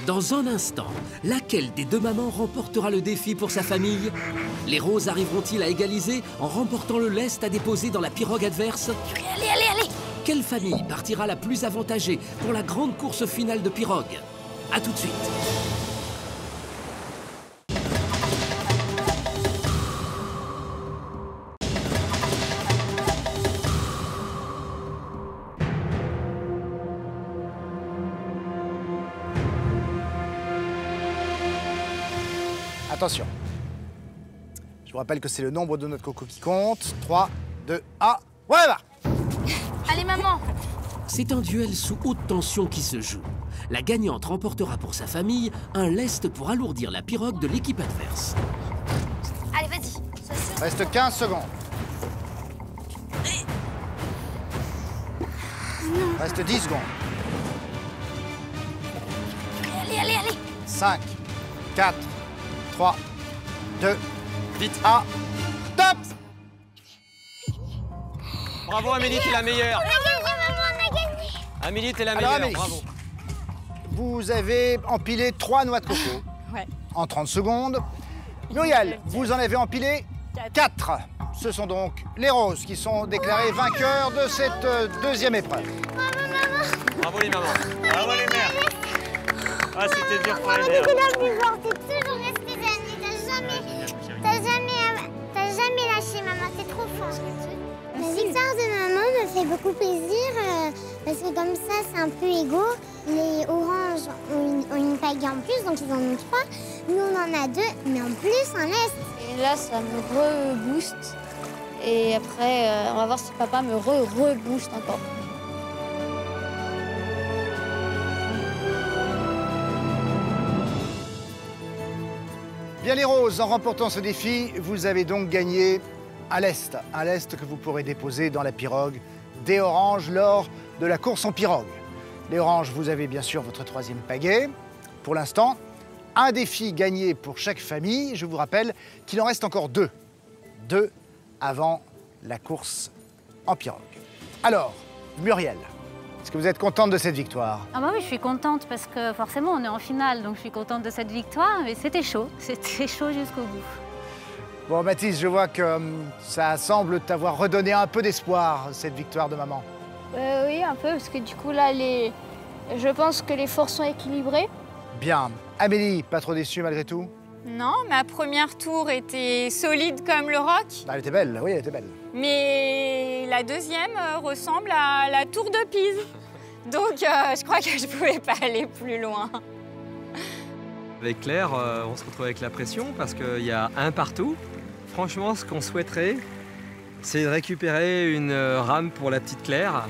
Dans un instant, laquelle des 2 mamans remportera le défi pour sa famille? Les roses arriveront-ils à égaliser en remportant le lest à déposer dans la pirogue adverse? Allez, allez, allez! Quelle famille partira la plus avantagée pour la grande course finale de pirogue? A tout de suite. Attention. Je vous rappelle que c'est le nombre de noix de coco qui compte. 3, 2, 1. Voilà. Allez, maman. C'est un duel sous haute tension qui se joue. La gagnante remportera pour sa famille un lest pour alourdir la pirogue de l'équipe adverse. Allez, vas-y. Reste 15 secondes. Reste 10 secondes. Allez, allez, allez. 5, 4, 3, 2, vite, 1. Top! Bravo Amélie, t'es la meilleure. On a gagné, maman, on a gagné. Amélie, t'es la Alors, meilleure, Amélie, bravo. vous avez empilé 3 noix de coco en 30 secondes. Muriel, vous en avez empilé 4. Ce sont donc les roses qui sont déclarés vainqueurs de cette deuxième épreuve. Bravo les mamans. Bravo les mères. Ah, c'était dur pour les T'es mères. la plus forte, t'es toujours restée dernier. T'as jamais lâché, maman, t'es trop forte. La victoire de maman me fait beaucoup plaisir parce que comme ça, c'est un peu égaux. Les oranges ont une pagaie en plus, donc ils en ont 3. Nous, on en a 2, mais en plus, un lest. Et là, ça me rebooste. Et après, on va voir si papa me rebooste encore. Bien les roses, en remportant ce défi, vous avez donc gagné un lest que vous pourrez déposer dans la pirogue des oranges lors de la course en pirogue. Les oranges, vous avez bien sûr votre 3e pagaie. Pour l'instant, un défi gagné pour chaque famille. Je vous rappelle qu'il en reste encore 2. 2 avant la course en pirogue. Alors, Muriel, est-ce que vous êtes contente de cette victoire? Ah bah oui, je suis contente parce que forcément on est en finale, donc je suis contente de cette victoire, mais c'était chaud jusqu'au bout. Bon, Mathis, je vois que ça semble t'avoir redonné un peu d'espoir, cette victoire de maman. Oui, un peu, parce que du coup, là, je pense que les forces sont équilibrées. Bien. Amélie, pas trop déçue malgré tout? Non, ma première tour était solide comme le roc. Elle était belle, oui, elle était belle. Mais la deuxième ressemble à la tour de Pise. Donc, je crois que je ne pouvais pas aller plus loin. Avec Claire, on se retrouve avec la pression parce qu'il y a un partout. Franchement, ce qu'on souhaiterait, c'est de récupérer une rame pour la petite Claire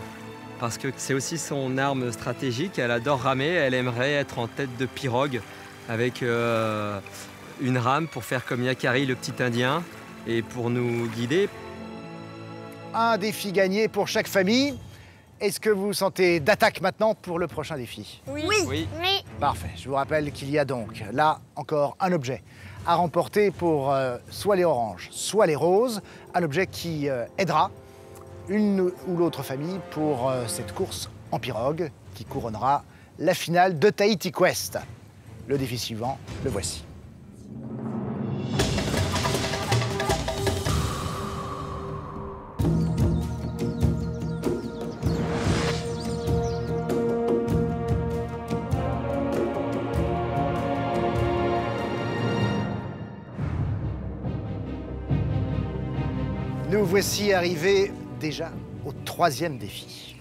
parce que c'est aussi son arme stratégique. Elle adore ramer, elle aimerait être en tête de pirogue avec une rame pour faire comme Yakari, le petit Indien, et pour nous guider. Un défi gagné pour chaque famille. Est-ce que vous vous sentez d'attaque maintenant pour le prochain défi? Oui. Oui. Parfait. Je vous rappelle qu'il y a donc là encore un objet à remporter pour soit les oranges, soit les roses. Un objet qui aidera une ou l'autre famille pour cette course en pirogue qui couronnera la finale de Tahiti Quest. Le défi suivant, le voici. Nous voici arrivés déjà au 3e défi.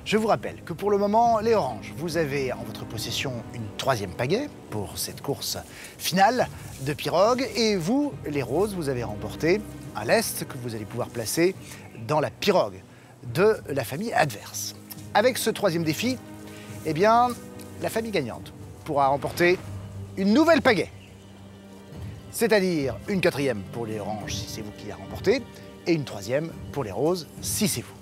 Je vous rappelle que pour le moment, les oranges, vous avez en votre possession une 3e pagaie pour cette course finale de pirogue. Et vous, les roses, vous avez remporté un lest que vous allez pouvoir placer dans la pirogue de la famille adverse. Avec ce 3e défi, eh bien, la famille gagnante pourra remporter une nouvelle pagaie. C'est-à-dire une 4e pour les oranges si c'est vous qui la remportez, et une 3e pour les roses, si c'est vous.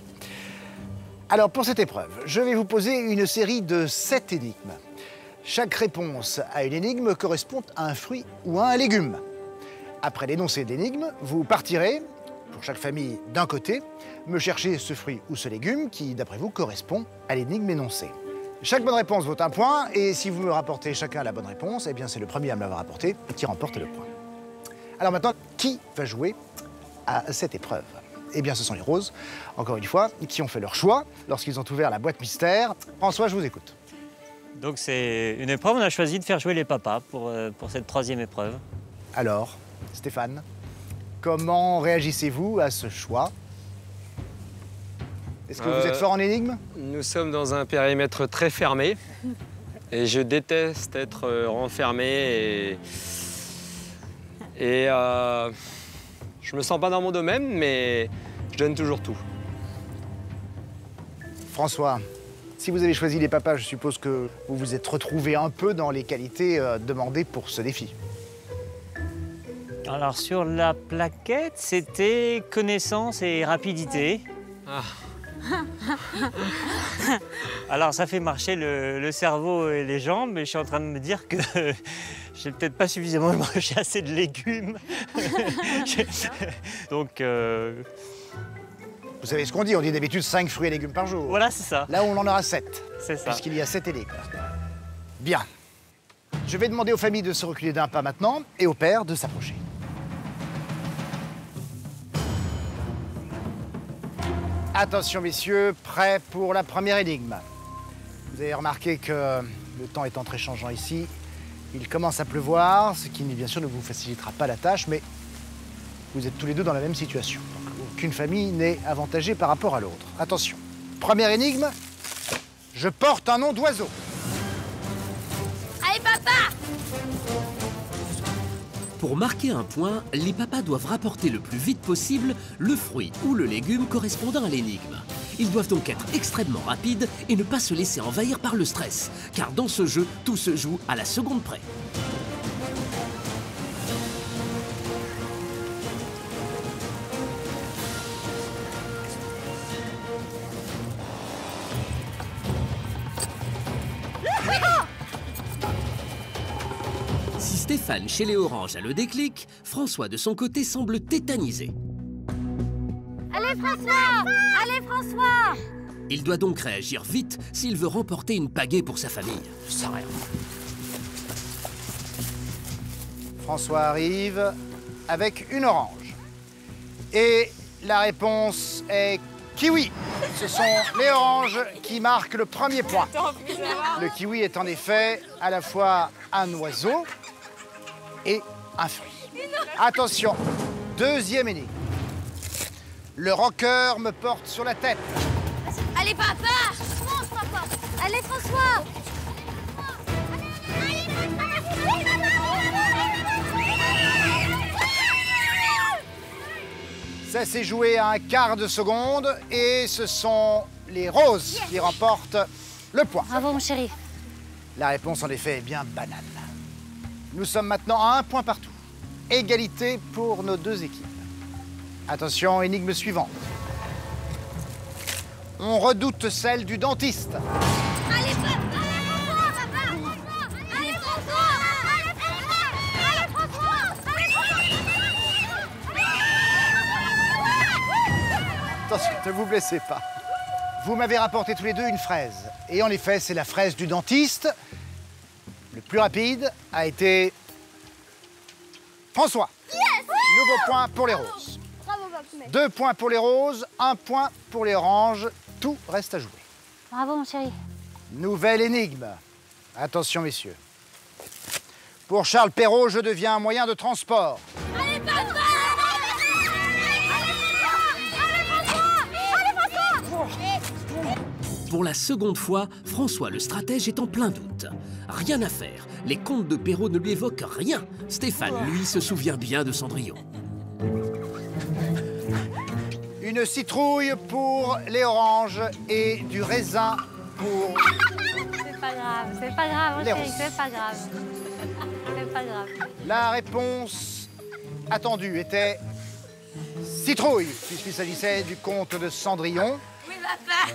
Alors pour cette épreuve, je vais vous poser une série de 7 énigmes. Chaque réponse à une énigme correspond à un fruit ou à un légume. Après l'énoncé de l'énigme, vous partirez, pour chaque famille d'un côté, me chercher ce fruit ou ce légume qui, d'après vous, correspond à l'énigme énoncée. Chaque bonne réponse vaut un point, et si vous me rapportez chacun la bonne réponse, eh bien c'est le premier à me l'avoir rapporté qui remporte le point. Alors maintenant, qui va jouer à cette épreuve? Eh bien, ce sont les roses, encore une fois, qui ont fait leur choix lorsqu'ils ont ouvert la boîte mystère. François, je vous écoute. Donc c'est une épreuve, on a choisi de faire jouer les papas pour cette troisième épreuve. Alors, Stéphane, comment réagissez-vous à ce choix? Est-ce que vous êtes fort en énigmes? Nous sommes dans un périmètre très fermé et je déteste être renfermé et je me sens pas dans mon domaine, mais je donne toujours tout. François, si vous avez choisi les papas, je suppose que vous vous êtes retrouvé un peu dans les qualités demandées pour ce défi. Alors sur la plaquette, c'était connaissance et rapidité. Ah. Alors ça fait marcher le cerveau et les jambes, mais je suis en train de me dire que j'ai peut-être pas suffisamment mangé assez de légumes. Donc... Vous savez ce qu'on dit? On dit d'habitude 5 fruits et légumes par jour. Voilà, c'est ça. Là, on en aura 7. C'est ça. Puisqu'il y a 7 énigmes. Bien. Je vais demander aux familles de se reculer d'un pas maintenant et au père de s'approcher. Attention, messieurs, prêts pour la première énigme. Vous avez remarqué que le temps étant très changeant ici, il commence à pleuvoir, ce qui, bien sûr, ne vous facilitera pas la tâche, mais vous êtes tous les deux dans la même situation. Donc, aucune famille n'est avantagée par rapport à l'autre. Attention. Première énigme. Je porte un nom d'oiseau. Allez, papa! Pour marquer un point, les papas doivent rapporter le plus vite possible le fruit ou le légume correspondant à l'énigme. Ils doivent donc être extrêmement rapides et ne pas se laisser envahir par le stress, car dans ce jeu, tout se joue à la seconde près. Si Stéphane, chez les Oranges, a le déclic, François, de son côté, semble tétanisé. Allez, François! Allez, François! Il doit donc réagir vite s'il veut remporter une pagaie pour sa famille. Ça rien. François arrive avec une orange. Et la réponse est kiwi. Ce sont les oranges qui marquent le premier point. Le kiwi est en effet à la fois un oiseau et un fruit. Attention, deuxième énigme. Le rocker me porte sur la tête. Allez, papa! Allez, François! Ça s'est joué à un quart de seconde et ce sont les roses qui remportent le point. Bravo, mon chéri. La réponse, en effet, est bien banale. Nous sommes maintenant à un point partout. Égalité pour nos deux équipes. Attention, énigme suivante. On redoute celle du dentiste. Allez, papa! Allez, François! Allez, François! Attention, ne vous blessez pas. Vous m'avez rapporté tous les deux une fraise. Et en effet, c'est la fraise du dentiste. Le plus rapide a été François. Yes! Nouveau point pour les roses. Bravo, papa. 2 points pour les roses, 1 point pour les oranges. Tout reste à jouer. Bravo, mon chéri. Nouvelle énigme. Attention, messieurs. Pour Charles Perrault, je deviens un moyen de transport. Allez, papa! Pour la seconde fois, François, le stratège, est en plein doute. Rien à faire. Les contes de Perrault ne lui évoquent rien. Stéphane, lui, se souvient bien de Cendrillon. Une citrouille pour les oranges et du raisin pour... C'est pas grave, mon Les chéri, roses. c'est pas grave. C'est pas grave. La réponse attendue était citrouille, puisqu'il s'agissait du conte de Cendrillon. Oui, papa!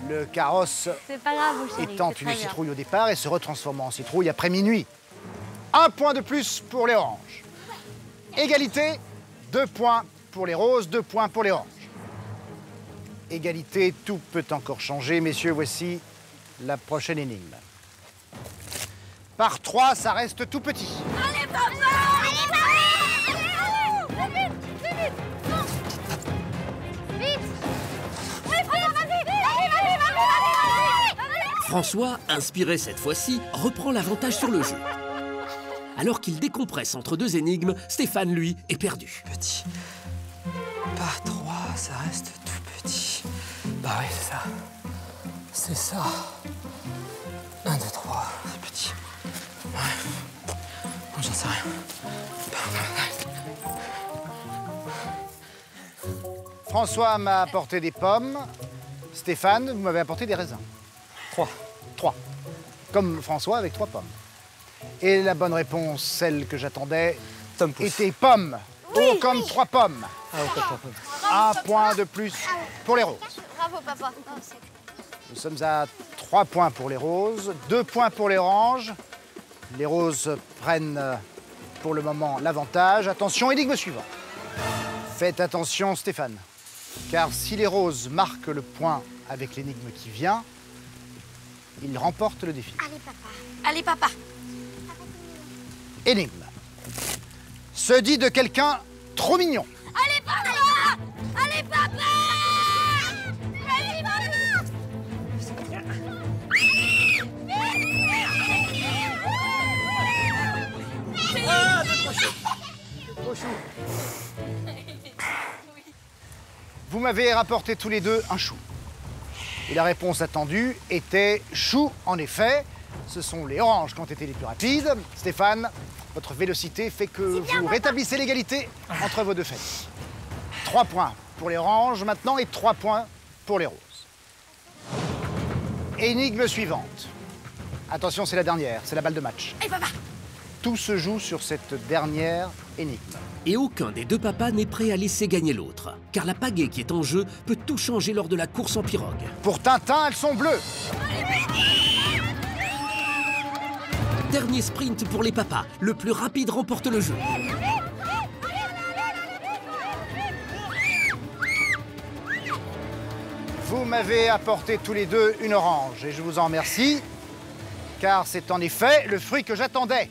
Le carrosse C'est pas grave, mon chéri. étant c'est une pas grave. citrouille au départ et se retransformant en citrouille après minuit. 1 point de plus pour les oranges. Égalité, 2 points pour les roses, 2 points pour les oranges. Égalité, tout peut encore changer. Messieurs, voici la prochaine énigme. Par 3, ça reste tout petit. Allez, papa! Allez, papa! Allez, vite, vite! François, inspiré cette fois-ci, reprend l'avantage sur le jeu. Alors qu'il décompresse entre deux énigmes, Stéphane, lui, est perdu. Petit. Pas 3, ça reste tout petit. Bah oui, c'est ça. C'est ça. 1, 2, 3, c'est petit. Ouais. Non, j'en sais rien. François m'a apporté des pommes. Stéphane, vous m'avez apporté des raisins. 3. 3. Comme François avec 3 pommes. Et la bonne réponse, celle que j'attendais, était pommes. Oui, oh, comme 3 pommes. Ah, oh, comme 3 pommes. Un point de plus pour les roses. Bravo, papa. Nous sommes à 3 points pour les roses, 2 points pour les oranges. Les roses prennent pour le moment l'avantage. Attention, énigme suivante. Faites attention, Stéphane. Car si les roses marquent le point avec l'énigme qui vient, ils remportent le défi. Allez, papa. Allez, papa. Énigme. Se dit de quelqu'un trop mignon. Allez, papa. Allez, papa. Vas-y, papa. Ah, c'est trop chaud. Trop chou. Vous m'avez rapporté tous les deux un chou. Et la réponse attendue était chou, en effet. Ce sont les oranges qui ont été les plus rapides. Stéphane, votre vélocité fait que vous rétablissez l'égalité entre vos deux fêtes. 3 points pour les oranges maintenant et 3 points pour les roses. Énigme suivante. Attention, c'est la dernière, c'est la balle de match. Allez, papa. Tout se joue sur cette dernière énigme. Et aucun des deux papas n'est prêt à laisser gagner l'autre. Car la pagaie qui est en jeu peut tout changer lors de la course en pirogue. Pour Tintin, elles sont bleues. Dernier sprint pour les papas. Le plus rapide remporte le jeu. Vous m'avez apporté tous les deux une orange et je vous en remercie, car c'est en effet le fruit que j'attendais.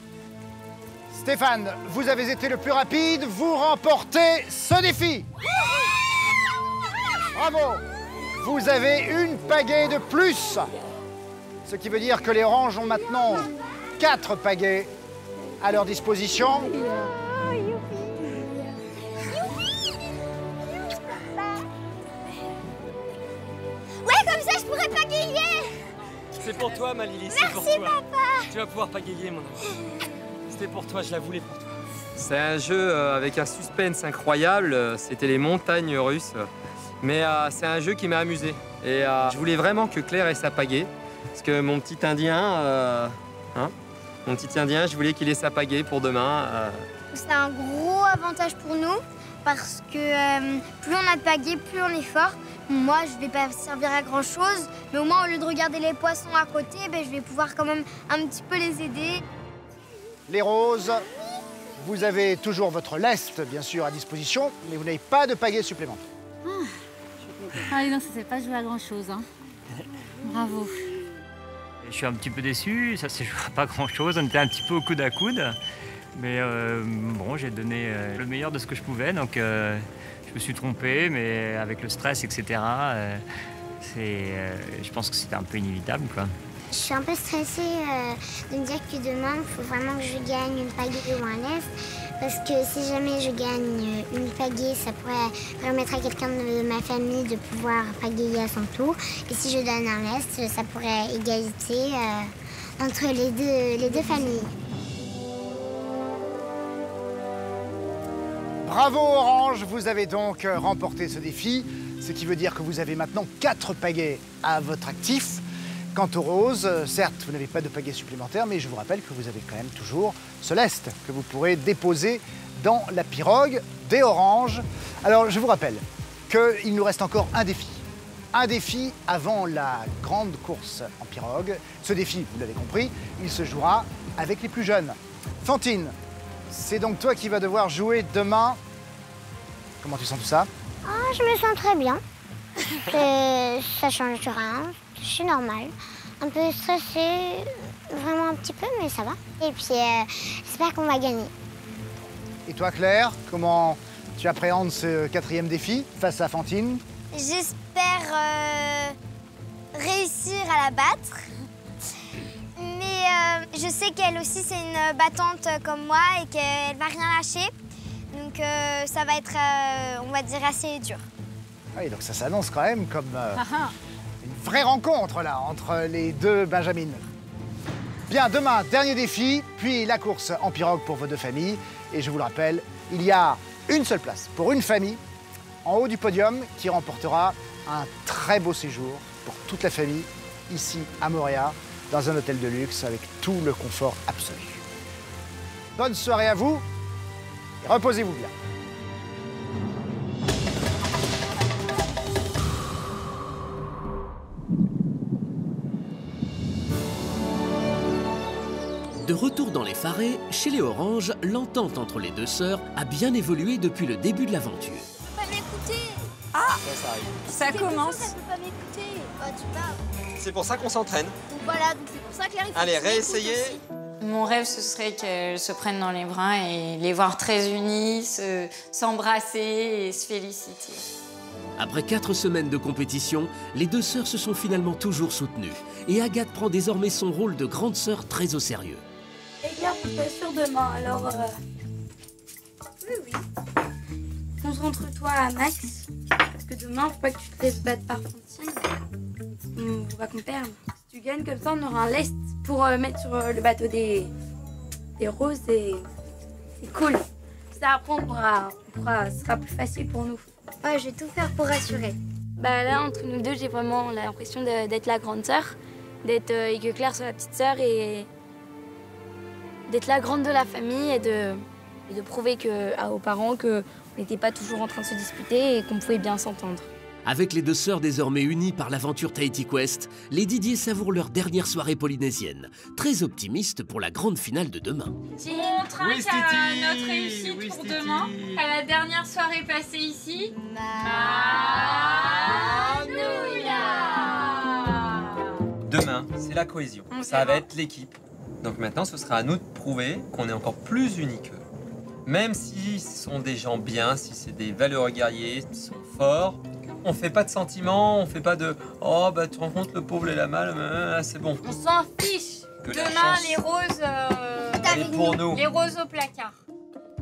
Stéphane, vous avez été le plus rapide, vous remportez ce défi. Bravo! Vous avez une pagaie de plus, ce qui veut dire que les oranges ont maintenant 4 pagaies à leur disposition. pourrais pagayer. C'est pour toi, ma Lily, c'est pour toi. Merci, papa. Tu vas pouvoir pagayer, mon enfant. C'était pour toi, je la voulais pour toi. C'est un jeu avec un suspense incroyable. C'était les montagnes russes. Mais c'est un jeu qui m'a amusé. Et je voulais vraiment que Claire ait sa pagaie. Parce que mon petit Indien, je voulais qu'il ait sa pagaie pour demain. C'est un gros avantage pour nous. Parce que plus on a de pagaie, plus on est fort. Moi, je vais pas servir à grand-chose. Mais au moins, au lieu de regarder les poissons à côté, je vais pouvoir quand même un petit peu les aider. Les roses, vous avez toujours votre lest, bien sûr, à disposition, mais vous n'avez pas de pagaie supplémentaire. Ah non, ça ne s'est pas joué à grand-chose. Hein. Bravo. Je suis un petit peu déçu, ça ne s'est joué à pas grand-chose. On était un petit peu au coude à coude. Mais bon, j'ai donné le meilleur de ce que je pouvais, donc je me suis trompé, mais avec le stress, etc., je pense que c'était un peu inévitable, quoi. Je suis un peu stressée de me dire que demain, il faut vraiment que je gagne une pagaie ou un lest. Parce que si jamais je gagne une pagaie, ça pourrait permettre à quelqu'un de ma famille de pouvoir pagayer à son tour. Et si je donne un lest, ça pourrait égalité entre les deux familles. Bravo Orange, vous avez donc remporté ce défi, ce qui veut dire que vous avez maintenant 4 pagaies à votre actif. Quant aux roses, certes, vous n'avez pas de pagaie supplémentaire, mais je vous rappelle que vous avez quand même toujours ce lest que vous pourrez déposer dans la pirogue des oranges. Alors, je vous rappelle qu'il nous reste encore un défi. Un défi avant la grande course en pirogue. Ce défi, vous l'avez compris, il se jouera avec les plus jeunes. Fantine, c'est donc toi qui vas devoir jouer demain. Comment tu sens tout ça? Oh, je me sens très bien. Ça change rien. Je suis normale. Un peu stressée, vraiment un petit peu, mais ça va. Et puis, j'espère qu'on va gagner. Et toi, Claire, comment tu appréhendes ce 4e défi face à Fantine? J'espère réussir à la battre. je sais qu'elle aussi, c'est une battante comme moi et qu'elle va rien lâcher. Donc ça va être, on va dire, assez dur. Oui, donc ça s'annonce quand même comme une vraie rencontre là, entre les deux Benjamines. Bien, demain, dernier défi, puis la course en pirogue pour vos deux familles. Et je vous le rappelle, il y a une seule place pour une famille en haut du podium qui remportera un très beau séjour pour toute la famille ici à Moorea, dans un hôtel de luxe avec tout le confort absolu. Bonne soirée à vous et reposez-vous bien. De retour dans les Farés, chez les Oranges, l'entente entre les deux sœurs a bien évolué depuis le début de l'aventure. Pas m'écouter. Ah, Ça commence. Elle peut pas m'écouter. Oh, tu parles. C'est pour ça qu'on s'entraîne. Donc voilà, donc c'est pour ça que Claire, il faut Allez, que tu m'écoutes réessayez. aussi. Mon rêve, ce serait qu'elles se prennent dans les bras et les voir très unies, s'embrasser et se féliciter. Après 4 semaines de compétition, les deux sœurs se sont finalement toujours soutenues. Et Agathe prend désormais son rôle de grande sœur très au sérieux. Et garde pas sûr demain, alors... Oui. Concentre-toi à Max, parce que demain, faut pas que tu te laisses battre par Fantine. Faut pas qu'on perde. Si tu gagnes comme ça, on aura un lest pour mettre sur le bateau des roses et c'est cool. Ça, après, ce sera plus facile pour nous. Ouais, je vais tout faire pour rassurer. Bah là, entre nous deux, j'ai vraiment l'impression d'être la grande sœur, et que Claire soit la petite sœur et d'être la grande de la famille et de prouver aux parents qu'on n'était pas toujours en train de se disputer et qu'on pouvait bien s'entendre. Avec les deux sœurs désormais unies par l'aventure Tahiti Quest, les Didier savourent leur dernière soirée polynésienne, très optimistes pour la grande finale de demain. On trinque à notre réussite pour demain, à la dernière soirée passée ici. Demain, c'est la cohésion. Ça va être l'équipe. Donc maintenant, ce sera à nous de prouver qu'on est encore plus unis qu'eux. Même si ce sont des gens bien, si c'est des valeureux guerriers, qui sont forts, on fait pas de sentiments, on fait pas de « Oh, bah tu rencontres le pauvre et la malle, c'est bon. » On s'en fiche. Que la Demain, chance les roses, est pour nous. les roses au placard.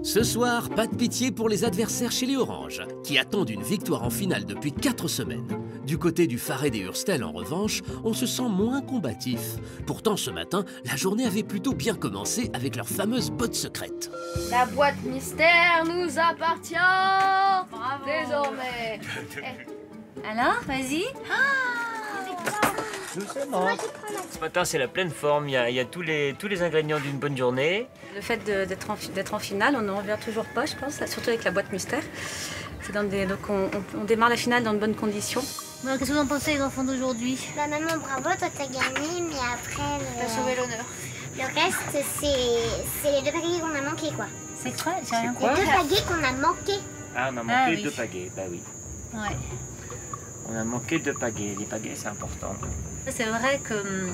Ce soir, pas de pitié pour les adversaires chez les Oranges, qui attendent une victoire en finale depuis 4 semaines. Du côté du Faré des Hurstel, en revanche, on se sent moins combatif. Pourtant, ce matin, la journée avait plutôt bien commencé avec leur fameuse botte secrète. La boîte mystère nous appartient. Bravo. Désormais. Alors, vas-y. Ce matin, c'est la pleine forme. Il y a tous les ingrédients d'une bonne journée. Le fait d'être en finale, on n'en revient toujours pas, je pense, surtout avec la boîte mystère. Donc on démarre la finale dans de bonnes conditions. Bon, qu'est-ce que vous en pensez, les enfants d'aujourd'hui? Bah maman, bravo, toi t'as gagné, mais après... T'as sauvé l'honneur. Le reste, c'est les 2 pagaies qu'on a manqué, quoi. C'est quoi? J'ai rien Les 2 pagaies qu'on a manqué. Ah, on a manqué oui. 2 pagaies, bah oui. Ouais. On a manqué 2 pagaies. Les pagaies, c'est important. C'est vrai que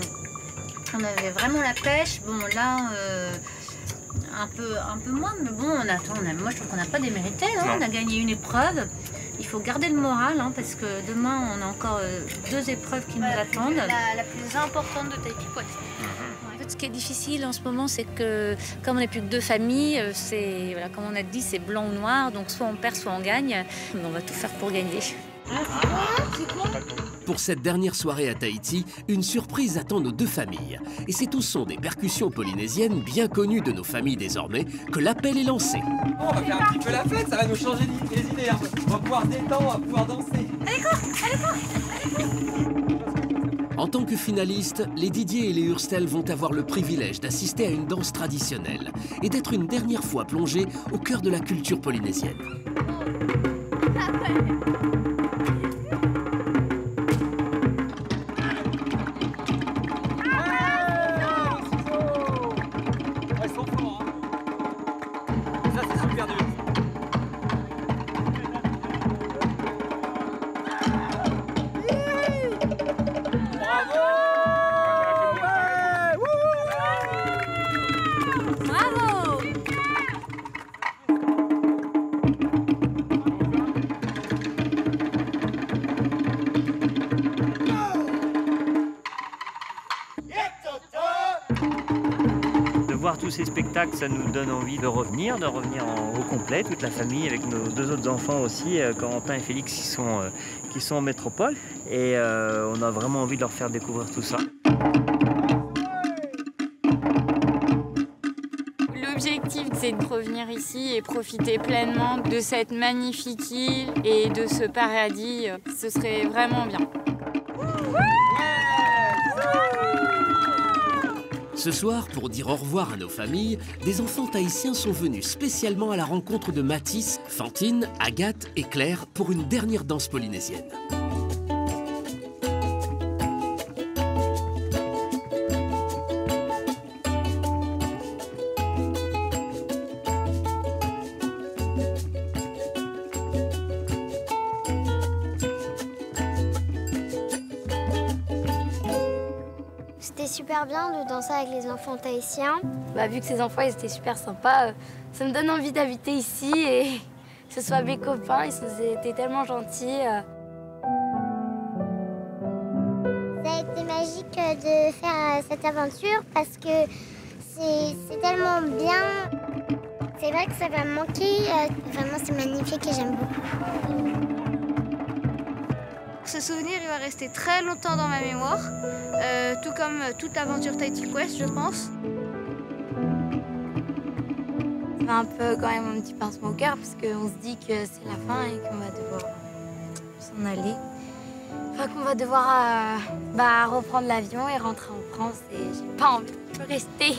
on avait vraiment la pêche. Bon, là, un peu moins, mais bon, moi je trouve qu'on n'a pas démérité. Hein. On a gagné une épreuve. Il faut garder le moral, hein, parce que demain, on a encore 2 épreuves qui nous attendent. La plus importante de Tahiti Quest. En fait, ce qui est difficile en ce moment, c'est que comme on n'est plus que 2 familles, voilà, comme on a dit, c'est blanc ou noir, donc soit on perd, soit on gagne. On va tout faire pour gagner. Pour cette dernière soirée à Tahiti, une surprise attend nos 2 familles. Et c'est au son des percussions polynésiennes bien connues de nos familles désormais que l'appel est lancé. On va faire un petit peu la fête, ça va nous changer les idées. Hein. On va pouvoir détendre, on va pouvoir danser. En tant que finalistes, les Didier et les Hurstel vont avoir le privilège d'assister à une danse traditionnelle et d'être une dernière fois plongés au cœur de la culture polynésienne. voir tous ces spectacles, ça nous donne envie de revenir au complet, toute la famille, avec nos 2 autres enfants aussi, Corentin et Félix, qui sont en métropole. Et on a vraiment envie de leur faire découvrir tout ça. L'objectif, c'est de revenir ici et profiter pleinement de cette magnifique île et de ce paradis. Ce serait vraiment bien. Ce soir, pour dire au revoir à nos familles, des enfants tahitiens sont venus spécialement à la rencontre de Mathis, Fantine, Agathe et Claire pour une dernière danse polynésienne. C'était super bien de danser avec les enfants tahitiens. Vu que ces enfants ils étaient super sympas, ça me donne envie d'habiter ici et que ce soit mes copains, ils étaient tellement gentils. Ça a été magique de faire cette aventure parce que c'est tellement bien. C'est vrai que ça va me manquer. Vraiment, c'est magnifique et j'aime beaucoup. Ce souvenir, il va rester très longtemps dans ma mémoire, tout comme toute l'aventure Tahiti Quest, je pense. Ça fait un peu quand même un petit pincement au cœur parce qu'on se dit que c'est la fin et qu'on va devoir s'en aller. Enfin, qu'on va devoir reprendre l'avion et rentrer en France et j'ai pas envie de rester.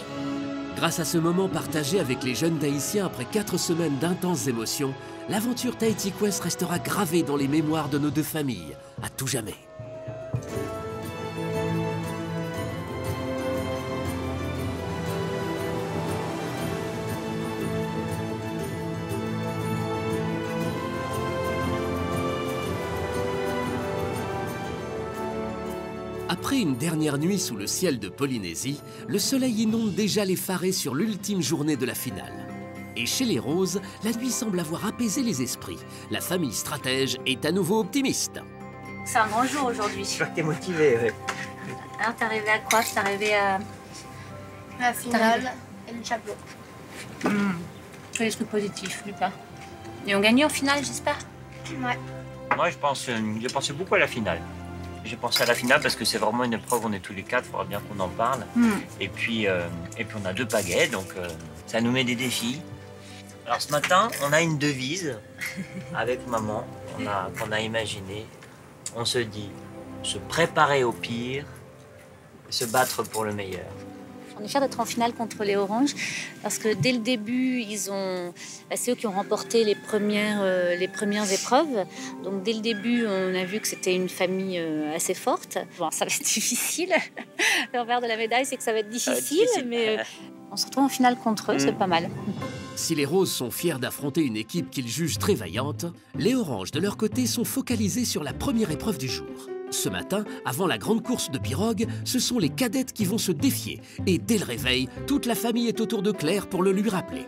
Grâce à ce moment partagé avec les jeunes Tahitiens après 4 semaines d'intenses émotions, l'aventure Tahiti Quest restera gravée dans les mémoires de nos 2 familles, à tout jamais. Après une dernière nuit sous le ciel de Polynésie, le soleil inonde déjà les Farés sur l'ultime journée de la finale. Et chez les Roses, la nuit semble avoir apaisé les esprits. La famille stratège est à nouveau optimiste. C'est un grand jour aujourd'hui. Je vois que t'es motivé, ouais. Alors, t'es arrivé à quoi? T'es arrivé à... La finale et le chapeau. Que des trucs positifs, Lucas. Et on gagne en finale, j'espère? Ouais. Moi, j'ai pensé beaucoup à la finale. J'ai pensé à la finale parce que c'est vraiment une épreuve, on est tous les 4, il faudra bien qu'on en parle. Et puis on a 2 pagaies, donc ça nous met des défis. Alors ce matin, on a une devise avec maman qu'on a imaginée. On se dit se préparer au pire, se battre pour le meilleur. On est fiers d'être en finale contre les Oranges parce que dès le début, c'est eux qui ont remporté les premières épreuves. Donc dès le début, on a vu que c'était une famille assez forte. Bon, ça va être difficile. Le revers de la médaille, c'est que ça va être difficile, mais on se retrouve en finale contre eux, c'est pas mal. Si les Roses sont fiers d'affronter une équipe qu'ils jugent très vaillante, les Oranges, de leur côté, sont focalisés sur la première épreuve du jour. Ce matin, avant la grande course de pirogue, ce sont les cadettes qui vont se défier. Et dès le réveil, toute la famille est autour de Claire pour le lui rappeler.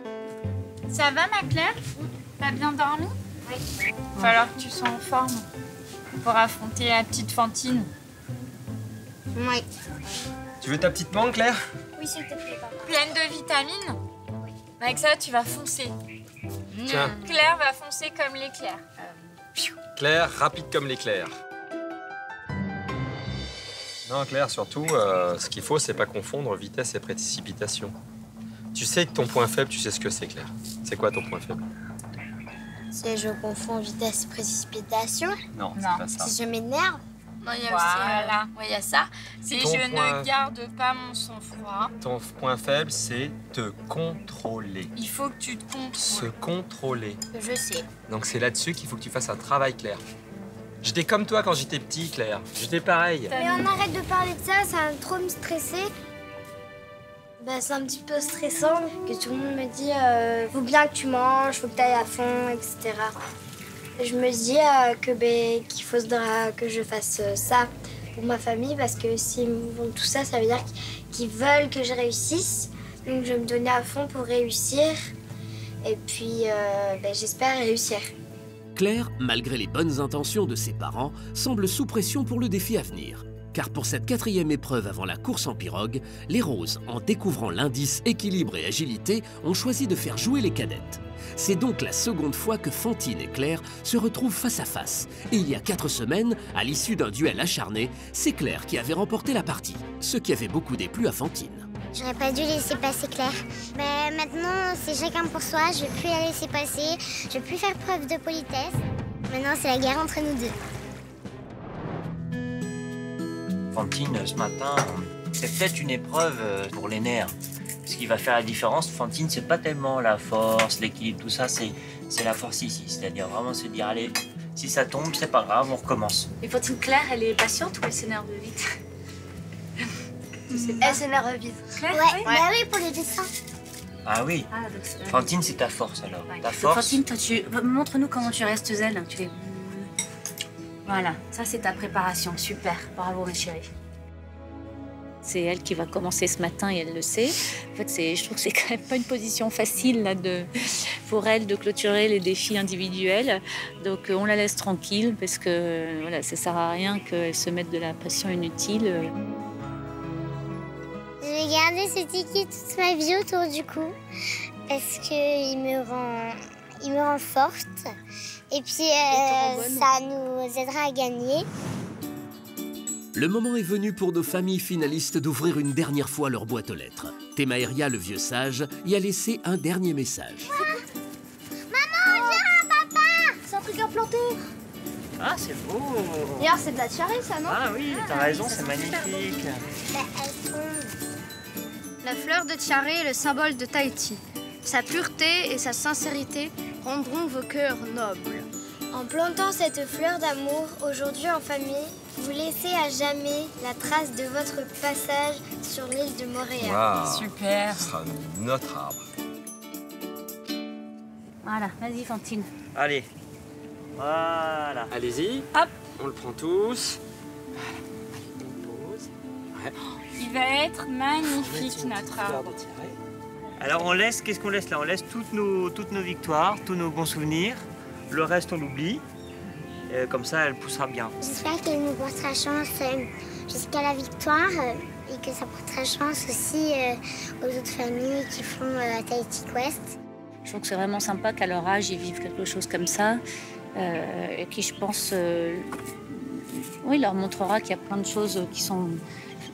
Ça va, ma Claire? T'as bien dormi? Oui. Il va falloir que tu sois en forme pour affronter la petite Fantine. Oui. Tu veux ta petite mangue, Claire? Oui, s'il te plaît, papa. Pleine de vitamines? Avec ça, tu vas foncer. Tiens. Claire va foncer comme l'éclair. Claire, rapide comme l'éclair. Non, Claire, surtout, ce qu'il faut, c'est pas confondre vitesse et précipitation. Tu sais que ton point faible, tu sais ce que c'est, Claire. C'est quoi ton point faible? Si je confonds vitesse et précipitation. Non, c'est pas ça. Si je m'énerve. Non, il y a aussi, il y a ça. Si Ton je point- ne garde pas mon sang-froid, Ton point faible, c'est te contrôler. il faut que tu te Se contrôles. contrôler. Je sais. Donc c'est là-dessus qu'il faut que tu fasses un travail, Claire. J'étais comme toi quand j'étais petit, Claire. J'étais pareil. Mais on arrête de parler de ça, ça va trop me stresser. C'est un petit peu stressant que tout le monde me dit faut bien que tu manges, faut que tu ailles à fond, etc. Et je me dis qu'il faudra que je fasse ça pour ma famille parce que s'ils me font tout ça, ça veut dire qu'ils veulent que je réussisse. Donc je vais me donner à fond pour réussir. Et puis j'espère réussir. Claire, malgré les bonnes intentions de ses parents, semble sous pression pour le défi à venir. car pour cette 4e épreuve avant la course en pirogue, les roses, en découvrant l'indice équilibre et agilité, ont choisi de faire jouer les cadettes. C'est donc la seconde fois que Fantine et Claire se retrouvent face à face. Et il y a 4 semaines, à l'issue d'un duel acharné, c'est Claire qui avait remporté la partie, ce qui avait beaucoup déplu à Fantine. J'aurais pas dû laisser passer Claire. Mais maintenant, c'est chacun pour soi, je vais plus la laisser passer, je vais plus faire preuve de politesse. Maintenant, c'est la guerre entre nous deux. Fantine, ce matin, c'est peut-être une épreuve pour les nerfs. Ce qui va faire la différence, Fantine, c'est pas tellement la force, l'équilibre, tout ça, c'est la force ici. C'est-à-dire vraiment se dire, allez, si ça tombe, c'est pas grave, on recommence. Et Fantine, Claire, elle est patiente ou elle s'énerve vite? Elle s'énerve vite. Claire, Ouais, bah oui, pour le dessin. Ah oui, Fantine, c'est ta force alors. Ta force. Fantine, toi, montre-nous comment tu restes zen. Tu fais... Voilà, ça c'est ta préparation. Super, bravo ma chérie. C'est elle qui va commencer ce matin et elle le sait. En fait, je trouve que c'est quand même pas une position facile là, pour elle de clôturer les défis individuels. Donc on la laisse tranquille parce que voilà, ça sert à rien qu'elle se mette de la pression inutile. Je vais garder ce ticket toute ma vie autour du cou parce qu'il me rend forte. Et puis ça nous aidera à gagner. Le moment est venu pour nos familles finalistes d'ouvrir une dernière fois leur boîte aux lettres. Thémaëria, le vieux sage, y a laissé un dernier message. Maman, viens, papa! C'est un truc implanté. Ah, c'est beau. D'ailleurs, c'est de la tiare, ça, non? Ah oui, t'as raison, c'est magnifique. La fleur de tiare est le symbole de Tahiti. Sa pureté et sa sincérité rendront vos cœurs nobles. En plantant cette fleur d'amour aujourd'hui en famille, vous laissez à jamais la trace de votre passage sur l'île de Montréal. Wow. Super. Ce sera notre arbre. Voilà, vas-y Fantine. Allez, voilà. Allez-y. Hop. On le prend tous. Ouais. Il va être magnifique notre arbre. Alors on laisse, qu'est-ce qu'on laisse là? On laisse toutes nos victoires, tous nos bons souvenirs. Le reste, on l'oublie. Comme ça, elle poussera bien. J'espère qu'elle nous portera chance jusqu'à la victoire et que ça portera chance aussi aux autres familles qui font Tahiti Quest. Je trouve que c'est vraiment sympa qu'à leur âge, ils vivent quelque chose comme ça. Et qui, je pense, oui, leur montrera qu'il y a plein de choses qui sont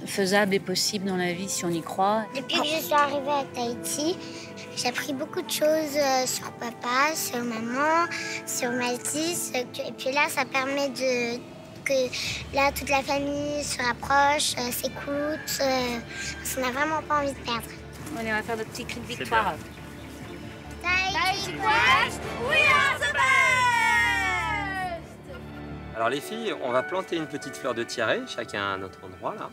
faisables et possibles dans la vie si on y croit. Depuis que je suis arrivée à Tahiti, j'ai appris beaucoup de choses sur papa, sur maman, sur Mathis. Et puis là, ça permet que là, toute la famille se rapproche, s'écoute. Parce qu'on n'a vraiment pas envie de perdre. Allez, on va faire notre petit cri de victoire. Tahiti Quest, we are the best! Alors les filles, on va planter une petite fleur de tiare, chacun à notre endroit là.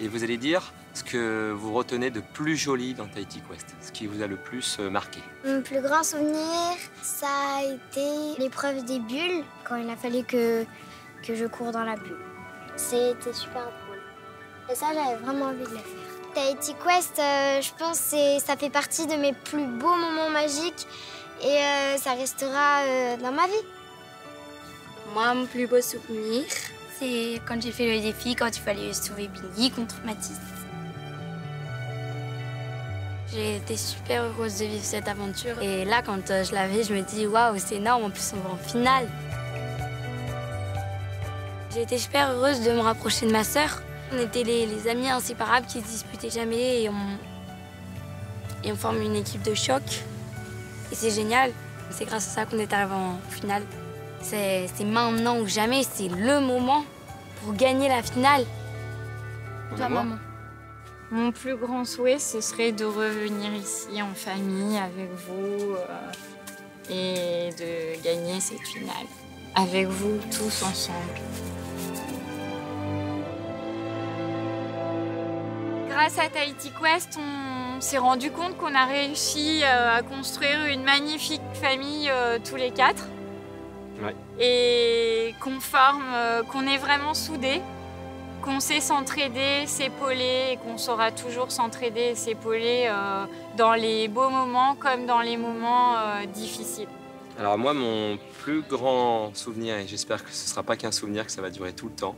Et vous allez dire ce que vous retenez de plus joli dans Tahiti Quest, ce qui vous a le plus marqué. Mon plus grand souvenir, ça a été l'épreuve des bulles, quand il a fallu que je cours dans la bulle. C'était super drôle. Et ça, j'avais vraiment envie de le faire. Tahiti Quest, je pense que ça fait partie de mes plus beaux moments magiques et ça restera dans ma vie. Moi, mon plus beau souvenir, c'est quand j'ai fait le défi, quand il fallait sauver Billy contre Mathis. J'ai été super heureuse de vivre cette aventure. Et là, quand je l'avais, je me dis waouh, c'est énorme, en plus on va en finale. J'ai été super heureuse de me rapprocher de ma sœur. On était les amis inséparables qui se disputaient jamais et on forme une équipe de choc. Et c'est génial. C'est grâce à ça qu'on est arrivé en finale. C'est maintenant ou jamais, c'est le moment pour gagner la finale. Toi, maman. Mon plus grand souhait, ce serait de revenir ici en famille avec vous et de gagner cette finale. Avec vous, tous ensemble. Grâce à Tahiti Quest, on s'est rendu compte qu'on a réussi à construire une magnifique famille tous les 4. Ouais. Et qu'on est vraiment soudés, qu'on sait s'entraider, s'épauler et qu'on saura toujours s'entraider et s'épauler dans les beaux moments comme dans les moments difficiles. Alors moi, mon plus grand souvenir, et j'espère que ce ne sera pas qu'un souvenir, que ça va durer tout le temps,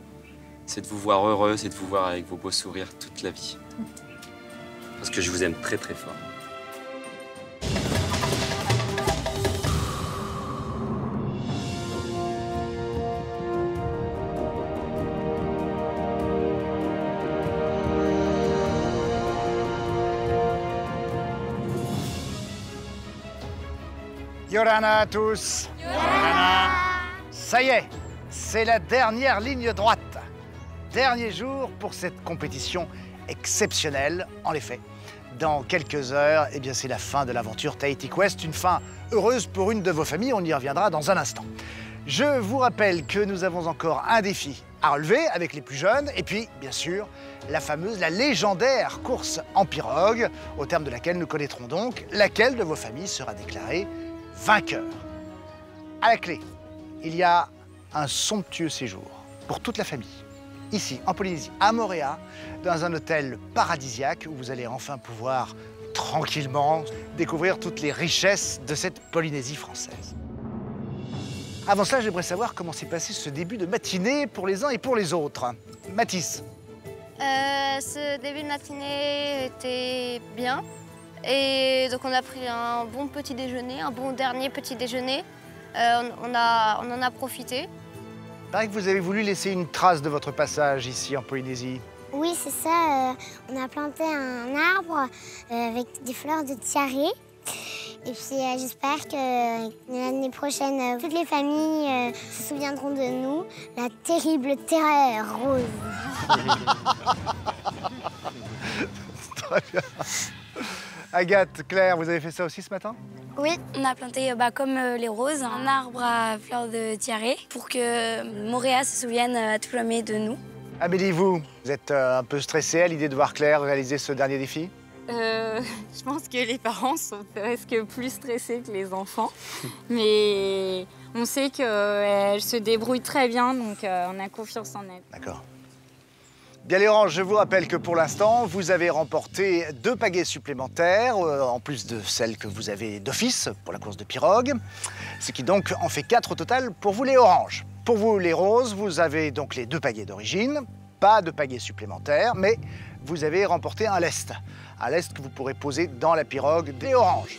c'est de vous voir heureux, c'est de vous voir avec vos beaux sourires toute la vie. Parce que je vous aime très très fort. Yorana à tous. Yorana. Ça y est, c'est la dernière ligne droite. Dernier jour pour cette compétition exceptionnelle, en effet. Dans quelques heures, eh bien, c'est la fin de l'aventure Tahiti Quest, une fin heureuse pour une de vos familles, on y reviendra dans un instant. Je vous rappelle que nous avons encore un défi à relever avec les plus jeunes, et puis, bien sûr, la fameuse, la légendaire course en pirogue, au terme de laquelle nous connaîtrons donc laquelle de vos familles sera déclarée vainqueur. À la clé, il y a un somptueux séjour pour toute la famille. Ici, en Polynésie, à Moorea, dans un hôtel paradisiaque où vous allez enfin pouvoir tranquillement découvrir toutes les richesses de cette Polynésie française. Avant cela, j'aimerais savoir comment s'est passé ce début de matinée pour les uns et pour les autres. Mathis. Ce début de matinée était bien. Et donc on a pris un bon petit déjeuner, un bon dernier petit déjeuner. On en a profité. Il paraît que vous avez voulu laisser une trace de votre passage ici en Polynésie. Oui, c'est ça. On a planté un arbre avec des fleurs de tiare. Et puis j'espère que l'année prochaine, toutes les familles se souviendront de nous. La terrible terreur rose. Très bien. Agathe, Claire, vous avez fait ça aussi ce matin? Oui, on a planté, comme les roses, un arbre à fleurs de tiare pour que Moorea se souvienne à tout jamais de nous. Amélie, vous êtes un peu stressée à l'idée de voir Claire réaliser ce dernier défi? Je pense que les parents sont presque plus stressés que les enfants. Mais on sait qu'elle se débrouille très bien, donc on a confiance en elle. D'accord. Bien les oranges, je vous rappelle que pour l'instant, vous avez remporté 2 pagaies supplémentaires, en plus de celles que vous avez d'office pour la course de pirogue, ce qui donc en fait 4 au total pour vous les oranges. Pour vous les roses, vous avez donc les 2 pagaies d'origine, pas de pagaies supplémentaires, mais vous avez remporté un lest que vous pourrez poser dans la pirogue des oranges.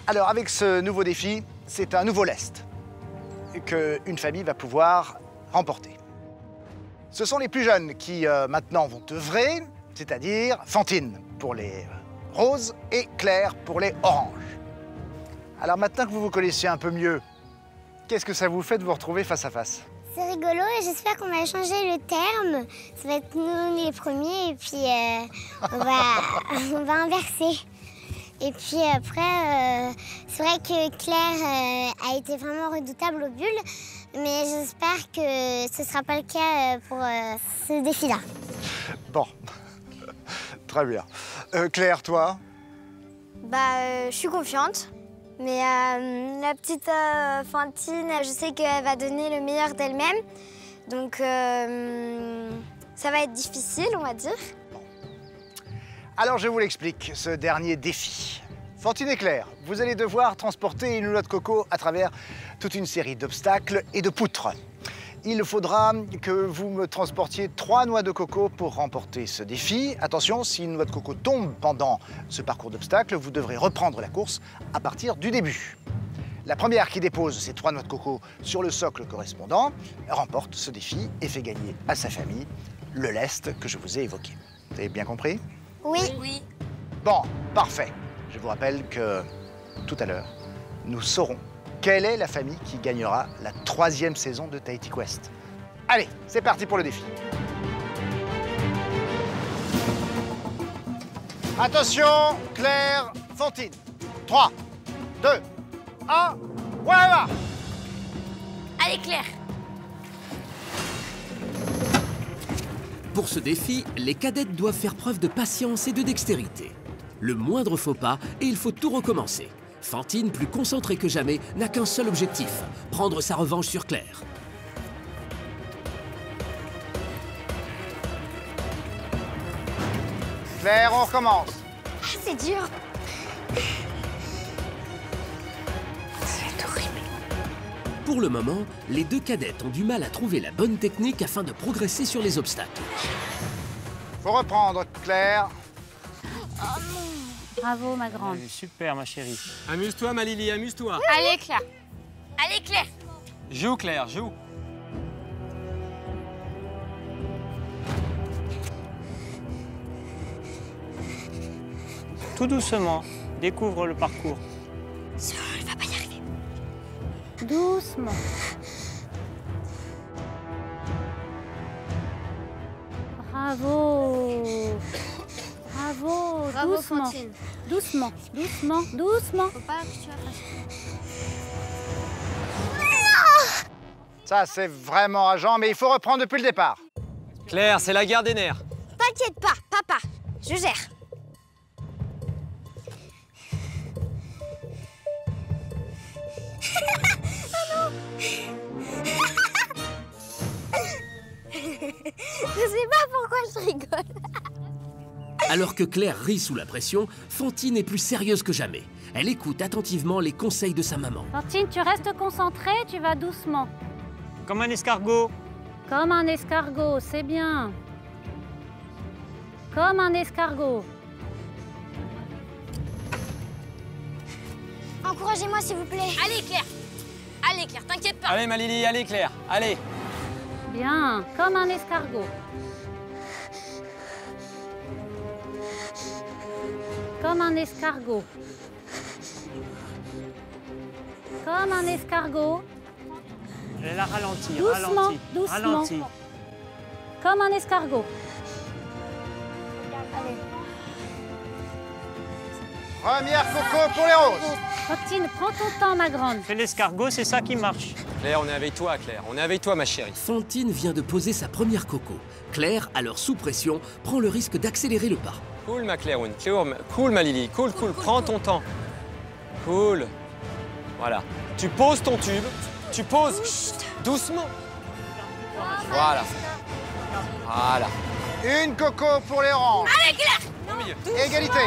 Alors avec ce nouveau défi, c'est un nouveau lest qu'une famille va pouvoir remporter. Ce sont les plus jeunes qui maintenant vont œuvrer, c'est-à-dire Fantine pour les roses et Claire pour les oranges. Alors maintenant que vous vous connaissez un peu mieux, qu'est-ce que ça vous fait de vous retrouver face à face? C'est rigolo et j'espère qu'on va changer le terme. Ça va être nous les premiers et puis on va inverser. Et puis après, c'est vrai que Claire a été vraiment redoutable au bulle, mais j'espère que ce ne sera pas le cas pour ce défi-là. Bon, très bien. Claire, toi? Je suis confiante, mais la petite Fantine, je sais qu'elle va donner le meilleur d'elle-même, donc ça va être difficile, on va dire. Alors je vous l'explique, ce dernier défi. Fantine et Claire, vous allez devoir transporter une noix de coco à travers toute une série d'obstacles et de poutres. Il faudra que vous me transportiez 3 noix de coco pour remporter ce défi. Attention, si une noix de coco tombe pendant ce parcours d'obstacles, vous devrez reprendre la course à partir du début. La première qui dépose ces 3 noix de coco sur le socle correspondant remporte ce défi et fait gagner à sa famille le lest que je vous ai évoqué. Vous avez bien compris? Oui. Oui. Bon, parfait. Je vous rappelle que tout à l'heure, nous saurons quelle est la famille qui gagnera la 3e saison de Tahiti Quest. Allez, c'est parti pour le défi. Attention, Claire, Fantine. 3, 2, 1, voilà! Allez, Claire. Pour ce défi, les cadettes doivent faire preuve de patience et de dextérité. Le moindre faux pas et il faut tout recommencer. Fantine, plus concentrée que jamais, n'a qu'un seul objectif, prendre sa revanche sur Claire. Claire, on recommence. C'est dur. Ça va être horrible. Pour le moment, les deux cadettes ont du mal à trouver la bonne technique afin de progresser sur les obstacles. Faut reprendre, Claire. Bravo, ma grande. Super, ma chérie. Amuse-toi, ma Lily, amuse-toi. Allez, Claire. Allez, Claire. Joue, Claire, joue. Tout doucement, découvre le parcours. Elle va pas y arriver. Doucement. Bravo. Bravo. Bravo, Doucement. Fantine. Doucement. Doucement. Doucement. Faut pas que tu la fasses. Ça, c'est vraiment rageant, mais il faut reprendre depuis le départ. Claire, c'est la guerre des nerfs. T'inquiète pas, papa. Je gère. Je sais pas pourquoi je rigole. Alors que Claire rit sous la pression, Fantine est plus sérieuse que jamais. Elle écoute attentivement les conseils de sa maman. Fantine, tu restes concentrée, tu vas doucement. Comme un escargot. Comme un escargot, c'est bien. Comme un escargot. Encouragez-moi, s'il vous plaît. Allez, Claire. Allez, Claire, t'inquiète pas. Allez, ma Lily, allez, Claire, allez. Bien, comme un escargot. Comme un escargot. Comme un escargot. Elle la ralentit, Doucement, ralentit, doucement. ralentit. Comme un escargot. Première coco pour les roses. Fantine, prends ton temps, ma grande. Fais l'escargot, c'est ça qui marche. Claire, on est avec toi, Claire. On est avec toi, ma chérie. Fantine vient de poser sa première coco. Claire, alors sous pression, prend le risque d'accélérer le pas. Cool, ma Claireoune. Cool, ma Lily. Cool, cool. Prends ton temps. Cool. Voilà. Tu poses ton tube. Tu poses. Doucement. Voilà. Voilà. Une coco pour les oranges. Allez, Claire. Au milieu. Égalité.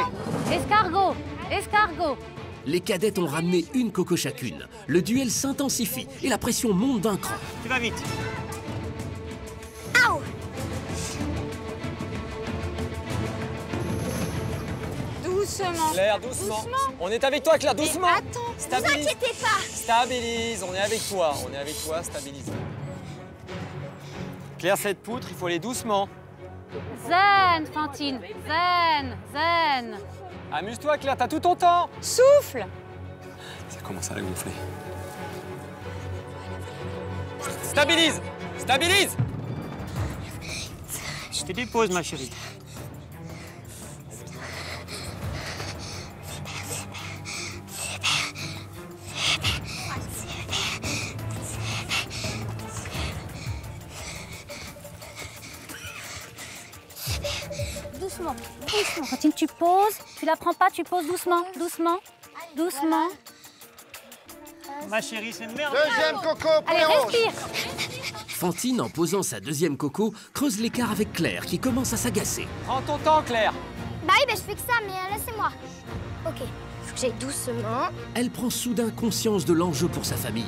Escargot. Escargot. Les cadettes ont ramené une coco chacune. Le duel s'intensifie et la pression monte d'un cran. Tu vas vite. Doucement. Claire, doucement. On est avec toi, Claire, doucement. Mais attends, Stabilise. Ne vous inquiétez pas. Stabilise. On est avec toi. On est avec toi. Stabilise. Claire, cette poutre, il faut aller doucement. Zen, Fantine. Zen, zen. Amuse-toi, Claire, t'as tout ton temps. Souffle. Ça commence à la gonfler. Stabilise. Stabilise. Je te dépose, ma chérie. Doucement, doucement. Fantine, tu poses. Tu la prends pas, tu poses doucement, doucement, doucement. Ma chérie, c'est merde. Deuxième coco pour Allez, les roses. respire. Fantine, en posant sa deuxième coco, creuse l'écart avec Claire qui commence à s'agacer. Prends ton temps, Claire. Bah oui, bah, je fais que ça, mais laissez-moi. Ok, faut que j'aille doucement. Elle prend soudain conscience de l'enjeu pour sa famille.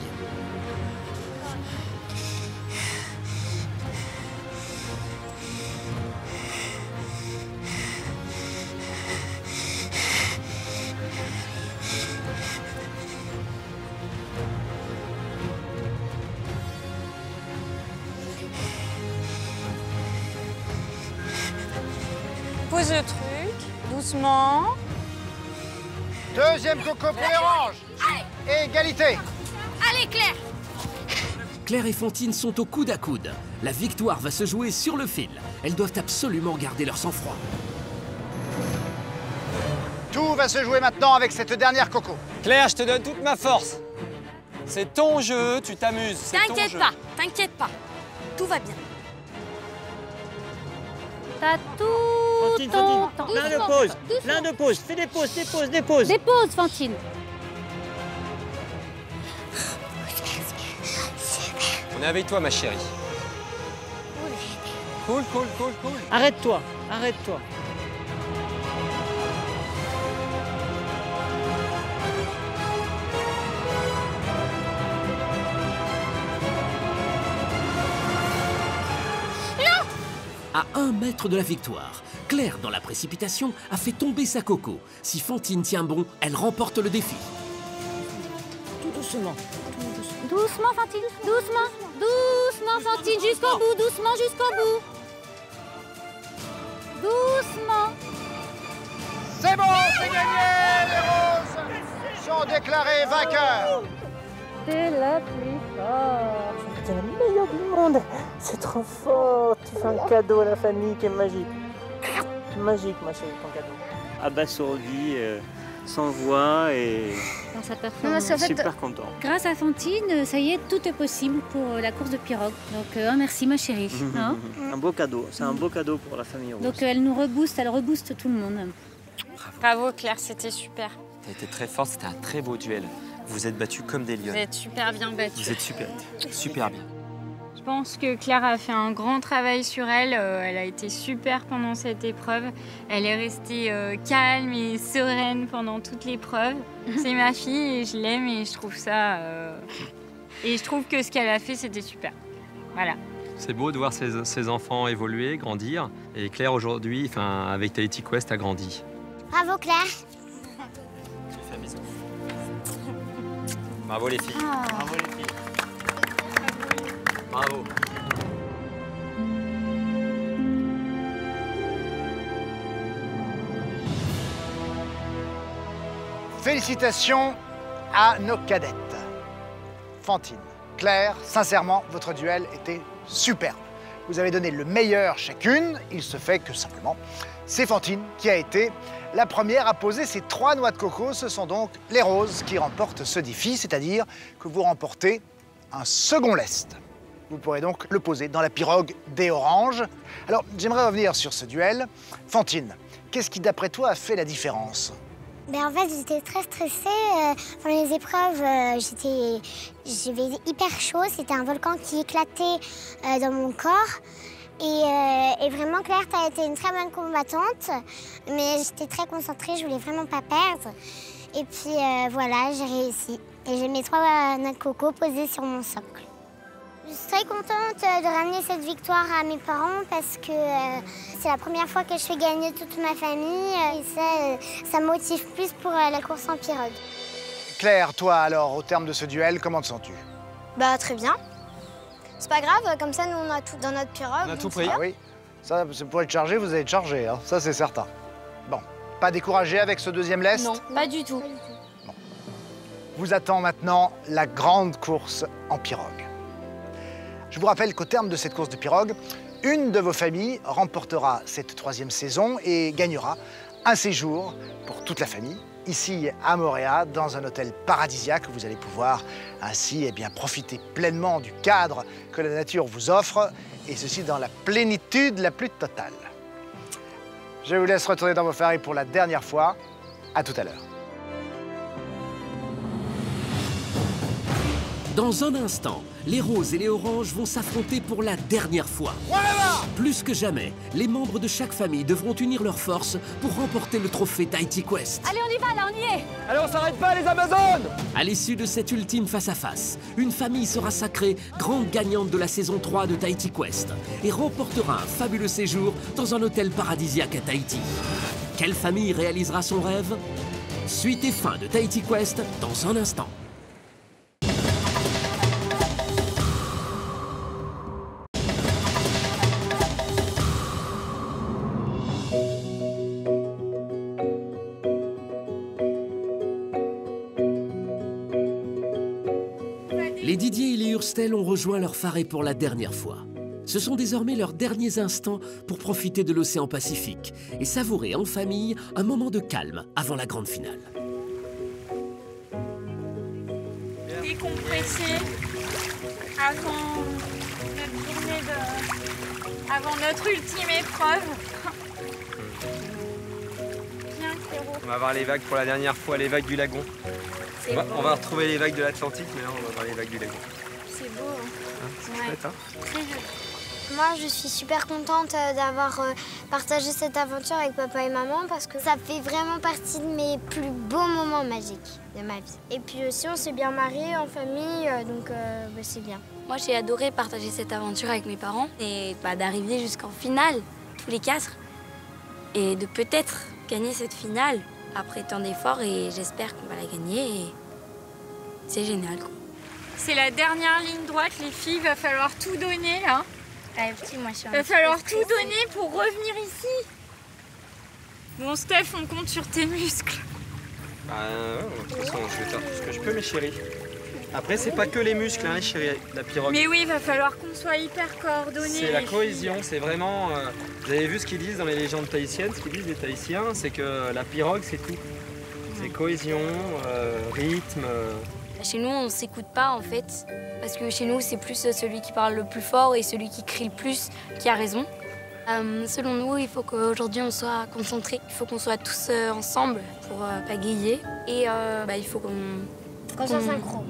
Pose le truc. Doucement. Deuxième coco pour les oranges. Égalité. Allez, Claire. Claire et Fantine sont au coude à coude. La victoire va se jouer sur le fil. Elles doivent absolument garder leur sang-froid. Tout va se jouer maintenant avec cette dernière coco. Claire, je te donne toute ma force. C'est ton jeu, tu t'amuses. c'est ton T'inquiète jeu. pas, t'inquiète pas. Tout va bien. T'as tout Fantine, ton Fantine. temps. Plein de Doucement, pauses. doucement. Plein de pauses. Fais des pauses, des pauses, des pauses. Dépose, Fantine. On est avec toi, ma chérie. Cool, cool, cool, cool. Arrête-toi, arrête-toi. à 1 mètre de la victoire. Claire, dans la précipitation, a fait tomber sa coco. Si Fantine tient bon, elle remporte le défi. Tout doucement. Doucement, Fantine. Doucement. Doucement, Fantine. Jusqu'au bout. Doucement, jusqu'au bout. Doucement. C'est bon, c'est gagné. Les roses sont déclarées vainqueurs. T'es la plus forte. T'es la meilleure du monde. C'est trop fort. Tu fais un cadeau à la famille qui est magique. Magique, ma chérie, ton cadeau. Abasourdi, sans voix et Dans sa performance. super content. Grâce à Fantine, ça y est, tout est possible pour la course de pirogue. Donc, merci ma chérie. Hein? Un beau cadeau. C'est un beau cadeau pour la famille rose. Donc, elle nous rebooste, elle rebooste tout le monde. Bravo Claire, c'était super. T'as été très forte, c'était un très beau duel. Vous vous êtes battus comme des Vous lionnes. êtes super bien battus. Vous êtes super bien. Je pense que Claire a fait un grand travail sur elle. Elle a été super pendant cette épreuve. Elle est restée calme et sereine pendant toute l'épreuve. C'est ma fille et je l'aime et je trouve ça... Et je trouve que ce qu'elle a fait, c'était super. Voilà. C'est beau de voir ses enfants évoluer, grandir. Et Claire, aujourd'hui, avec Tahiti Quest, a grandi. Bravo Claire. Je lui fais un bisou. Bravo les filles. Bravo les filles. Bravo. Félicitations à nos cadettes. Fantine, Claire, sincèrement, votre duel était superbe. Vous avez donné le meilleur chacune. Il se fait que simplement, c'est Fantine qui a été la première à poser ses 3 noix de coco. Ce sont donc les roses qui remportent ce défi, c'est-à-dire que vous remportez un second lest. Vous pourrez donc le poser dans la pirogue des oranges. Alors, j'aimerais revenir sur ce duel. Fantine, qu'est-ce qui, d'après toi, a fait la différence? En fait, j'étais très stressée. Pendant les épreuves, j'avais hyper chaud. C'était un volcan qui éclatait dans mon corps. Et vraiment, Claire, tu as été une très bonne combattante. Mais j'étais très concentrée, je voulais vraiment pas perdre. Et puis voilà, j'ai réussi. Et j'ai mes 3 noix de coco posées sur mon socle. Je suis très contente de ramener cette victoire à mes parents parce que c'est la première fois que je fais gagner toute ma famille. Et ça me motive plus pour la course en pirogue. Claire, toi alors, au terme de ce duel, comment te sens-tu? Très bien. C'est pas grave, comme ça, nous, on a tout dans notre pirogue. On a tout pris. Ah oui, ça, c'est pour être chargé, vous allez être chargé, hein. Ça c'est certain. Bon, pas découragé avec ce deuxième lest? Non, pas du tout. Bon. Vous attend maintenant la grande course en pirogue. Je vous rappelle qu'au terme de cette course de pirogue, une de vos familles remportera cette 3e saison et gagnera un séjour pour toute la famille, ici à Moorea, dans un hôtel paradisiaque. Vous allez pouvoir ainsi profiter pleinement du cadre que la nature vous offre, et ceci dans la plénitude la plus totale. Je vous laisse retourner dans vos ferries pour la dernière fois. À tout à l'heure. Dans un instant, les roses et les oranges vont s'affronter pour la dernière fois. Plus que jamais, les membres de chaque famille devront unir leurs forces pour remporter le trophée Tahiti Quest. Allez, on y va, là, on y est. Allez, on s'arrête pas, les Amazones! À l'issue de cette ultime face-à-face, une famille sera sacrée grande gagnante de la saison 3 de Tahiti Quest et remportera un fabuleux séjour dans un hôtel paradisiaque à Tahiti. Quelle famille réalisera son rêve? Suite et fin de Tahiti Quest dans un instant. Les Didier et les Hurstel ont rejoint leur faré pour la dernière fois. Ce sont désormais leurs derniers instants pour profiter de l'océan Pacifique et savourer en famille un moment de calme avant la grande finale. Décompresser avant notre ultime épreuve. Bien, Cléro. On va voir les vagues pour la dernière fois, les vagues du lagon. On va retrouver les vagues de l'Atlantique, mais là, on va voir les vagues du lagon. C'est beau. C'est Ouais. chouette, hein? Très joli. Moi, je suis super contente d'avoir partagé cette aventure avec papa et maman parce que ça fait vraiment partie de mes plus beaux moments magiques de ma vie. Et puis aussi, on s'est bien mariés en famille, donc c'est bien. Moi, j'ai adoré partager cette aventure avec mes parents et d'arriver jusqu'en finale, tous les 4, et de peut-être gagner cette finale après tant d'efforts, et j'espère qu'on va la gagner, et c'est génial, quoi. C'est la dernière ligne droite, les filles, il va falloir tout donner, là. Allez, petit, moi, je suis il va falloir tout donner pour revenir ici. Bon, Steph, on compte sur tes muscles. De toute façon, je vais faire tout ce que je peux, mes chéris. Après, c'est pas que les muscles, hein, les chéris, la pirogue. Mais oui, il va falloir qu'on soit hyper coordonnés. C'est la cohésion, c'est vraiment... vous avez vu ce qu'ils disent dans les légendes tahitiennes, ce qu'ils disent les Tahitiens, c'est que la pirogue, c'est tout. C'est cohésion, rythme... Chez nous, on ne s'écoute pas, en fait, parce que chez nous, c'est plus celui qui parle le plus fort et celui qui crie le plus qui a raison. Selon nous, il faut qu'aujourd'hui, on soit concentrés. Il faut qu'on soit tous ensemble pour pagayer. Et il faut qu'on soit synchro.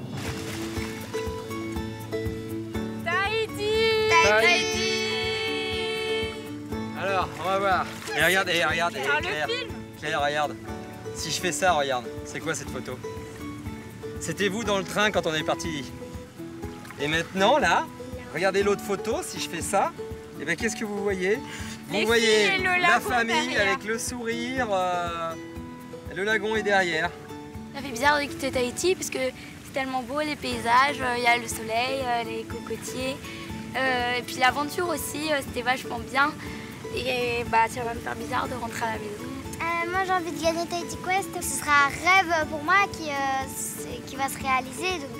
Tahiti! Alors, on va voir. Et regarde, Claire, Claire, regarde. Si je fais ça, regarde, c'est quoi cette photo? C'était vous dans le train quand on est parti. Et maintenant, là, regardez l'autre photo, si je fais ça, et bien qu'est-ce que vous voyez? Vous voyez la famille avec le sourire, le lagon est derrière. Ça fait bizarre de quitter Tahiti parce que c'est tellement beau, les paysages, il y a le soleil, les cocotiers. Et puis l'aventure aussi, c'était vachement bien. Et ça va me faire bizarre de rentrer à la maison. Moi, j'ai envie de gagner Tahiti Quest. Ce sera un rêve pour moi qui va se réaliser, donc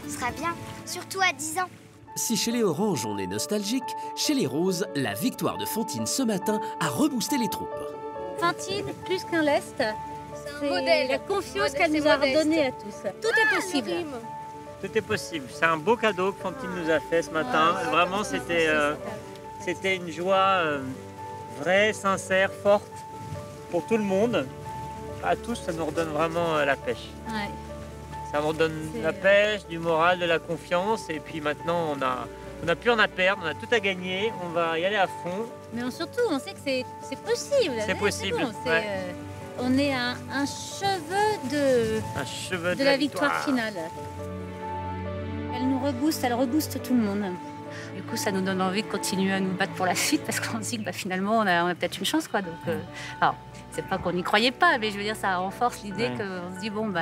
ce sera bien. Surtout à 10 ans. Si chez les oranges on est nostalgique, chez les roses, la victoire de Fantine ce matin a reboosté les troupes. Fantine, plus qu'un lest, c'est la confiance qu'elle nous a redonnée à tous. Tout est possible. Tout est possible. C'est un beau cadeau que Fantine nous a fait ce matin. Vraiment, c'était une joie vraie, sincère, forte pour tout le monde. À tous, ça nous redonne vraiment la pêche. Ouais. Ça nous redonne la pêche, du moral, de la confiance. Et puis maintenant, on a plus rien à perdre, on a tout à gagner. On va y aller à fond. Mais surtout, on sait que c'est possible. C'est possible. Bon, on est à un cheveu de la victoire finale. Elle nous rebooste, elle rebooste tout le monde. Du coup, ça nous donne envie de continuer à nous battre pour la suite parce qu'on se dit que finalement, on a peut-être une chance, quoi. Donc, alors, c'est pas qu'on n'y croyait pas, mais je veux dire, ça renforce l'idée qu'on se dit, bon,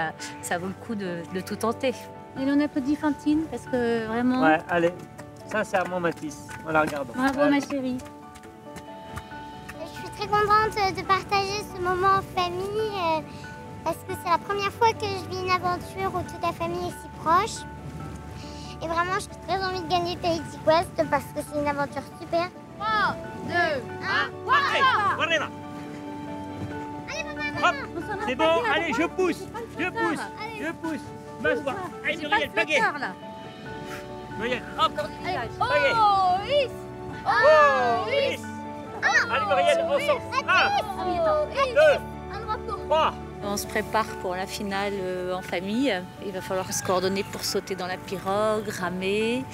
ça vaut le coup de tout tenter. Et on applaudit Fantine parce que vraiment... Ouais, allez, sincèrement, Mathis, on la regarde. Bravo, ma chérie. Je suis très contente de partager ce moment en famille parce que c'est la première fois que je vis une aventure où toute la famille est si proche. Et vraiment, j'ai très envie de gagner Tahiti Quest parce que c'est une aventure super. 3, 2, 1, Allez, là. Hop, c'est bon, allez, je pousse. M'assois. Allez, Muriel, pagaie. Muriel, hop. Pagaie. Allez, Muriel, ensemble. 1, 2, 3. On se prépare pour la finale en famille. Il va falloir se coordonner pour sauter dans la pirogue, ramer.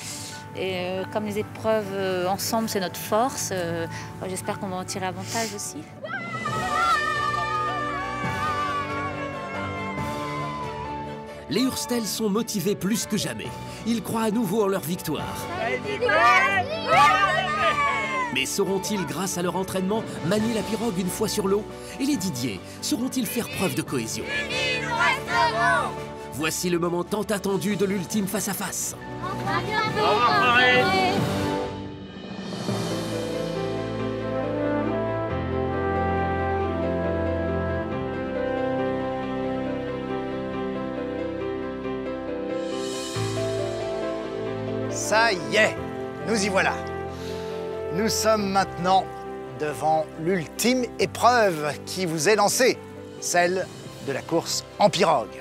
Et comme les épreuves ensemble, c'est notre force, j'espère qu'on va en tirer avantage aussi. Les Hurstel sont motivés plus que jamais. Ils croient à nouveau en leur victoire. Mais sauront-ils, grâce à leur entraînement, manier la pirogue une fois sur l'eau? Et les Didier, sauront-ils faire preuve de cohésion? Voici le moment tant attendu de l'ultime face-à-face. Ça y est, nous y voilà. Nous sommes maintenant devant l'ultime épreuve qui vous est lancée, celle de la course en pirogue.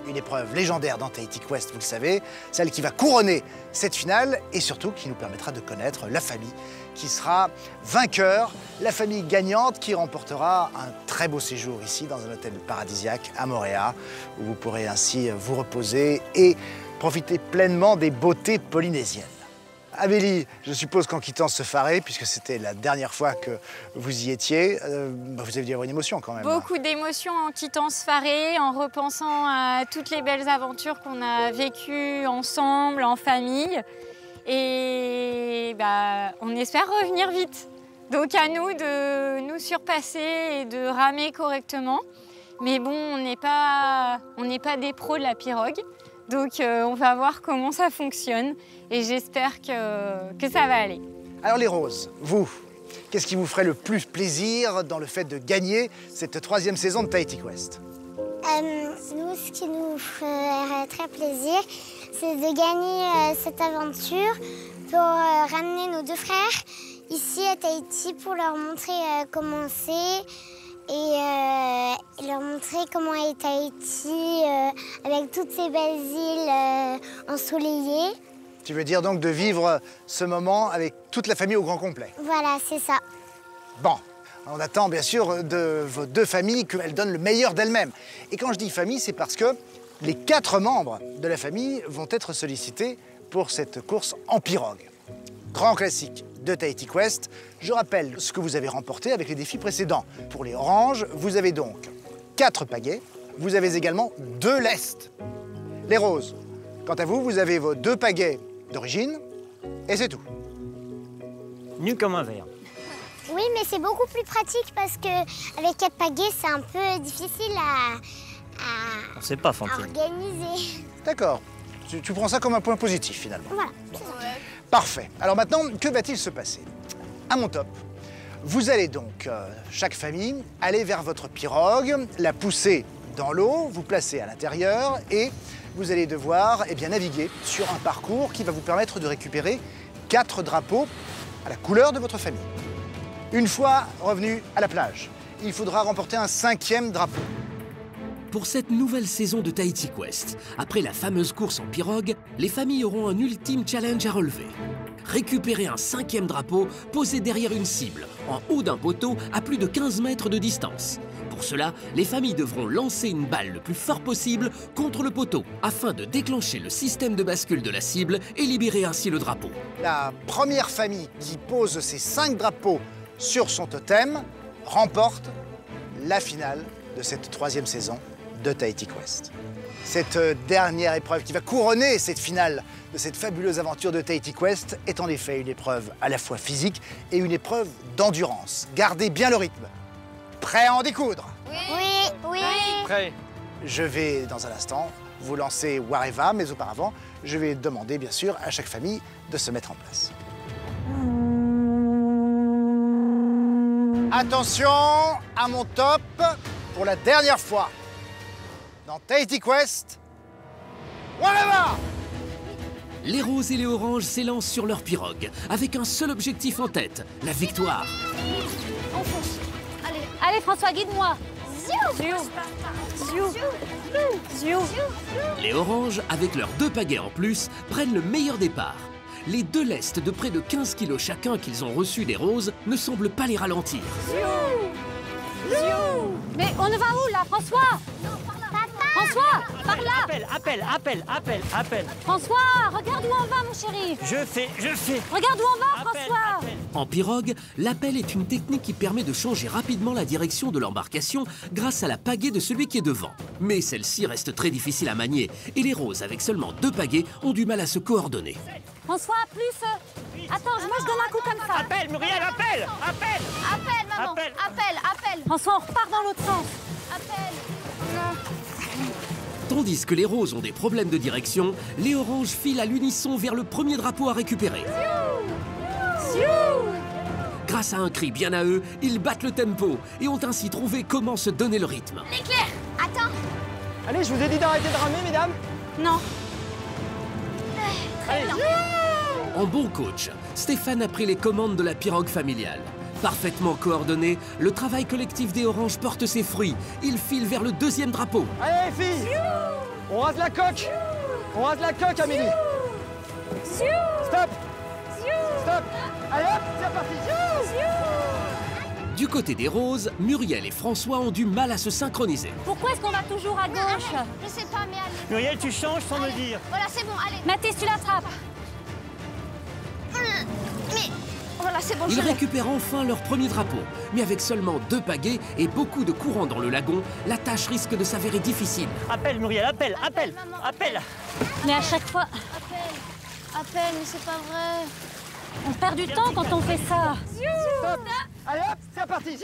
Une épreuve légendaire dans Tahiti Quest, vous le savez, celle qui va couronner cette finale et surtout qui nous permettra de connaître la famille qui sera vainqueur, la famille gagnante qui remportera un très beau séjour ici dans un hôtel paradisiaque à Moorea où vous pourrez ainsi vous reposer et profiter pleinement des beautés polynésiennes. Amélie, je suppose qu'en quittant ce Faré, puisque c'était la dernière fois que vous y étiez, vous avez dû avoir une émotion quand même. Beaucoup d'émotions en quittant ce Faré, en repensant à toutes les belles aventures qu'on a vécues ensemble, en famille. Et on espère revenir vite. Donc à nous de nous surpasser et de ramer correctement. Mais bon, on n'est pas des pros de la pirogue. Donc on va voir comment ça fonctionne et j'espère que ça va aller. Alors les roses, vous, qu'est-ce qui vous ferait le plus plaisir dans le fait de gagner cette 3e saison de Tahiti Quest? Nous, ce qui nous ferait très plaisir, c'est de gagner cette aventure pour ramener nos 2 frères ici à Tahiti pour leur montrer comment c'est. Et leur montrer comment est Tahiti avec toutes ces belles îles ensoleillées. Tu veux dire donc de vivre ce moment avec toute la famille au grand complet? Voilà, c'est ça. Bon, on attend bien sûr de vos 2 familles qu'elles donnent le meilleur d'elles-mêmes. Et quand je dis famille, c'est parce que les 4 membres de la famille vont être sollicités pour cette course en pirogue. Grand classique de Tahiti Quest. Je rappelle ce que vous avez remporté avec les défis précédents. Pour les oranges, vous avez donc 4 pagaies. Vous avez également 2 lestes. Les roses, quant à vous, vous avez vos 2 pagaies d'origine et c'est tout. Nu comme un verre. Oui, mais c'est beaucoup plus pratique parce qu'avec 4 pagaies, c'est un peu difficile à On sait pas, Fantine. organiser. D'accord. Tu prends ça comme un point positif finalement. Voilà. Bon. Parfait. Alors maintenant, que va-t-il se passer? À mon top, vous allez donc, chaque famille, aller vers votre pirogue, la pousser dans l'eau, vous placer à l'intérieur et vous allez devoir naviguer sur un parcours qui va vous permettre de récupérer 4 drapeaux à la couleur de votre famille. Une fois revenu à la plage, il faudra remporter un 5e drapeau. Pour cette nouvelle saison de Tahiti Quest, après la fameuse course en pirogue, les familles auront un ultime challenge à relever. Récupérer un 5e drapeau posé derrière une cible, en haut d'un poteau à plus de 15 mètres de distance. Pour cela, les familles devront lancer une balle le plus fort possible contre le poteau, afin de déclencher le système de bascule de la cible et libérer ainsi le drapeau. La première famille qui pose ses 5 drapeaux sur son totem remporte la finale de cette 3e saison de Tahiti Quest. Cette dernière épreuve qui va couronner cette finale de cette fabuleuse aventure de Tahiti Quest est en effet une épreuve à la fois physique et une épreuve d'endurance. Gardez bien le rythme. Prêt à en découdre? Oui. Prêt. Je vais dans un instant vous lancer Wareva, mais auparavant, je vais demander bien sûr à chaque famille de se mettre en place. Attention à mon top pour la dernière fois. Dans Tahiti Quest, Wareva! Les roses et les oranges s'élancent sur leur pirogue, avec un seul objectif en tête, la victoire. On fonce. Allez François, guide-moi. Les oranges, avec leurs 2 pagaies en plus, prennent le meilleur départ. Les 2 lestes de près de 15 kilos chacun qu'ils ont reçus des roses ne semblent pas les ralentir. Mais on va où là, François? François, par là. Appelle. François, regarde où on va, mon chéri. Je fais. Regarde où on va, François. En pirogue, l'appel est une technique qui permet de changer rapidement la direction de l'embarcation grâce à la pagaie de celui qui est devant. Mais celle-ci reste très difficile à manier et les roses, avec seulement 2 pagaies, ont du mal à se coordonner. François, plus. Attends, moi je donne un coup comme ça. Appelle, Muriel, appelle. Appelle, maman. Appelle. François, on repart dans l'autre sens. Appelle. Tandis que les roses ont des problèmes de direction, les oranges filent à l'unisson vers le premier drapeau à récupérer. Grâce à un cri bien à eux, ils battent le tempo et ont ainsi trouvé comment se donner le rythme. L'éclair. Attends. Allez, je vous ai dit d'arrêter de ramer, mesdames. Non. Allez. En bon coach, Stéphane a pris les commandes de la pirogue familiale. Parfaitement coordonné, le travail collectif des oranges porte ses fruits. Ils filent vers le 2e drapeau. Allez, les filles. On rase la coque. Amélie. Stop. Allez hop, c'est parti. Du côté des roses, Muriel et François ont du mal à se synchroniser. Pourquoi est-ce qu'on va toujours à gauche? Je sais pas, mais allez. Muriel, tu changes sans me dire. Voilà, c'est bon, allez. Mathis, tu l'attrapes. Allez, voilà, c'est bon, je Ils l'ai. récupèrent enfin leur premier drapeau. Mais avec seulement 2 pagaies et beaucoup de courant dans le lagon, la tâche risque de s'avérer difficile. Appelle, Muriel, appelle. Appelle. Mais à chaque fois, Appelle, mais c'est pas vrai. on perd du temps quand on fait ça. Stop. Allez hop, c'est parti.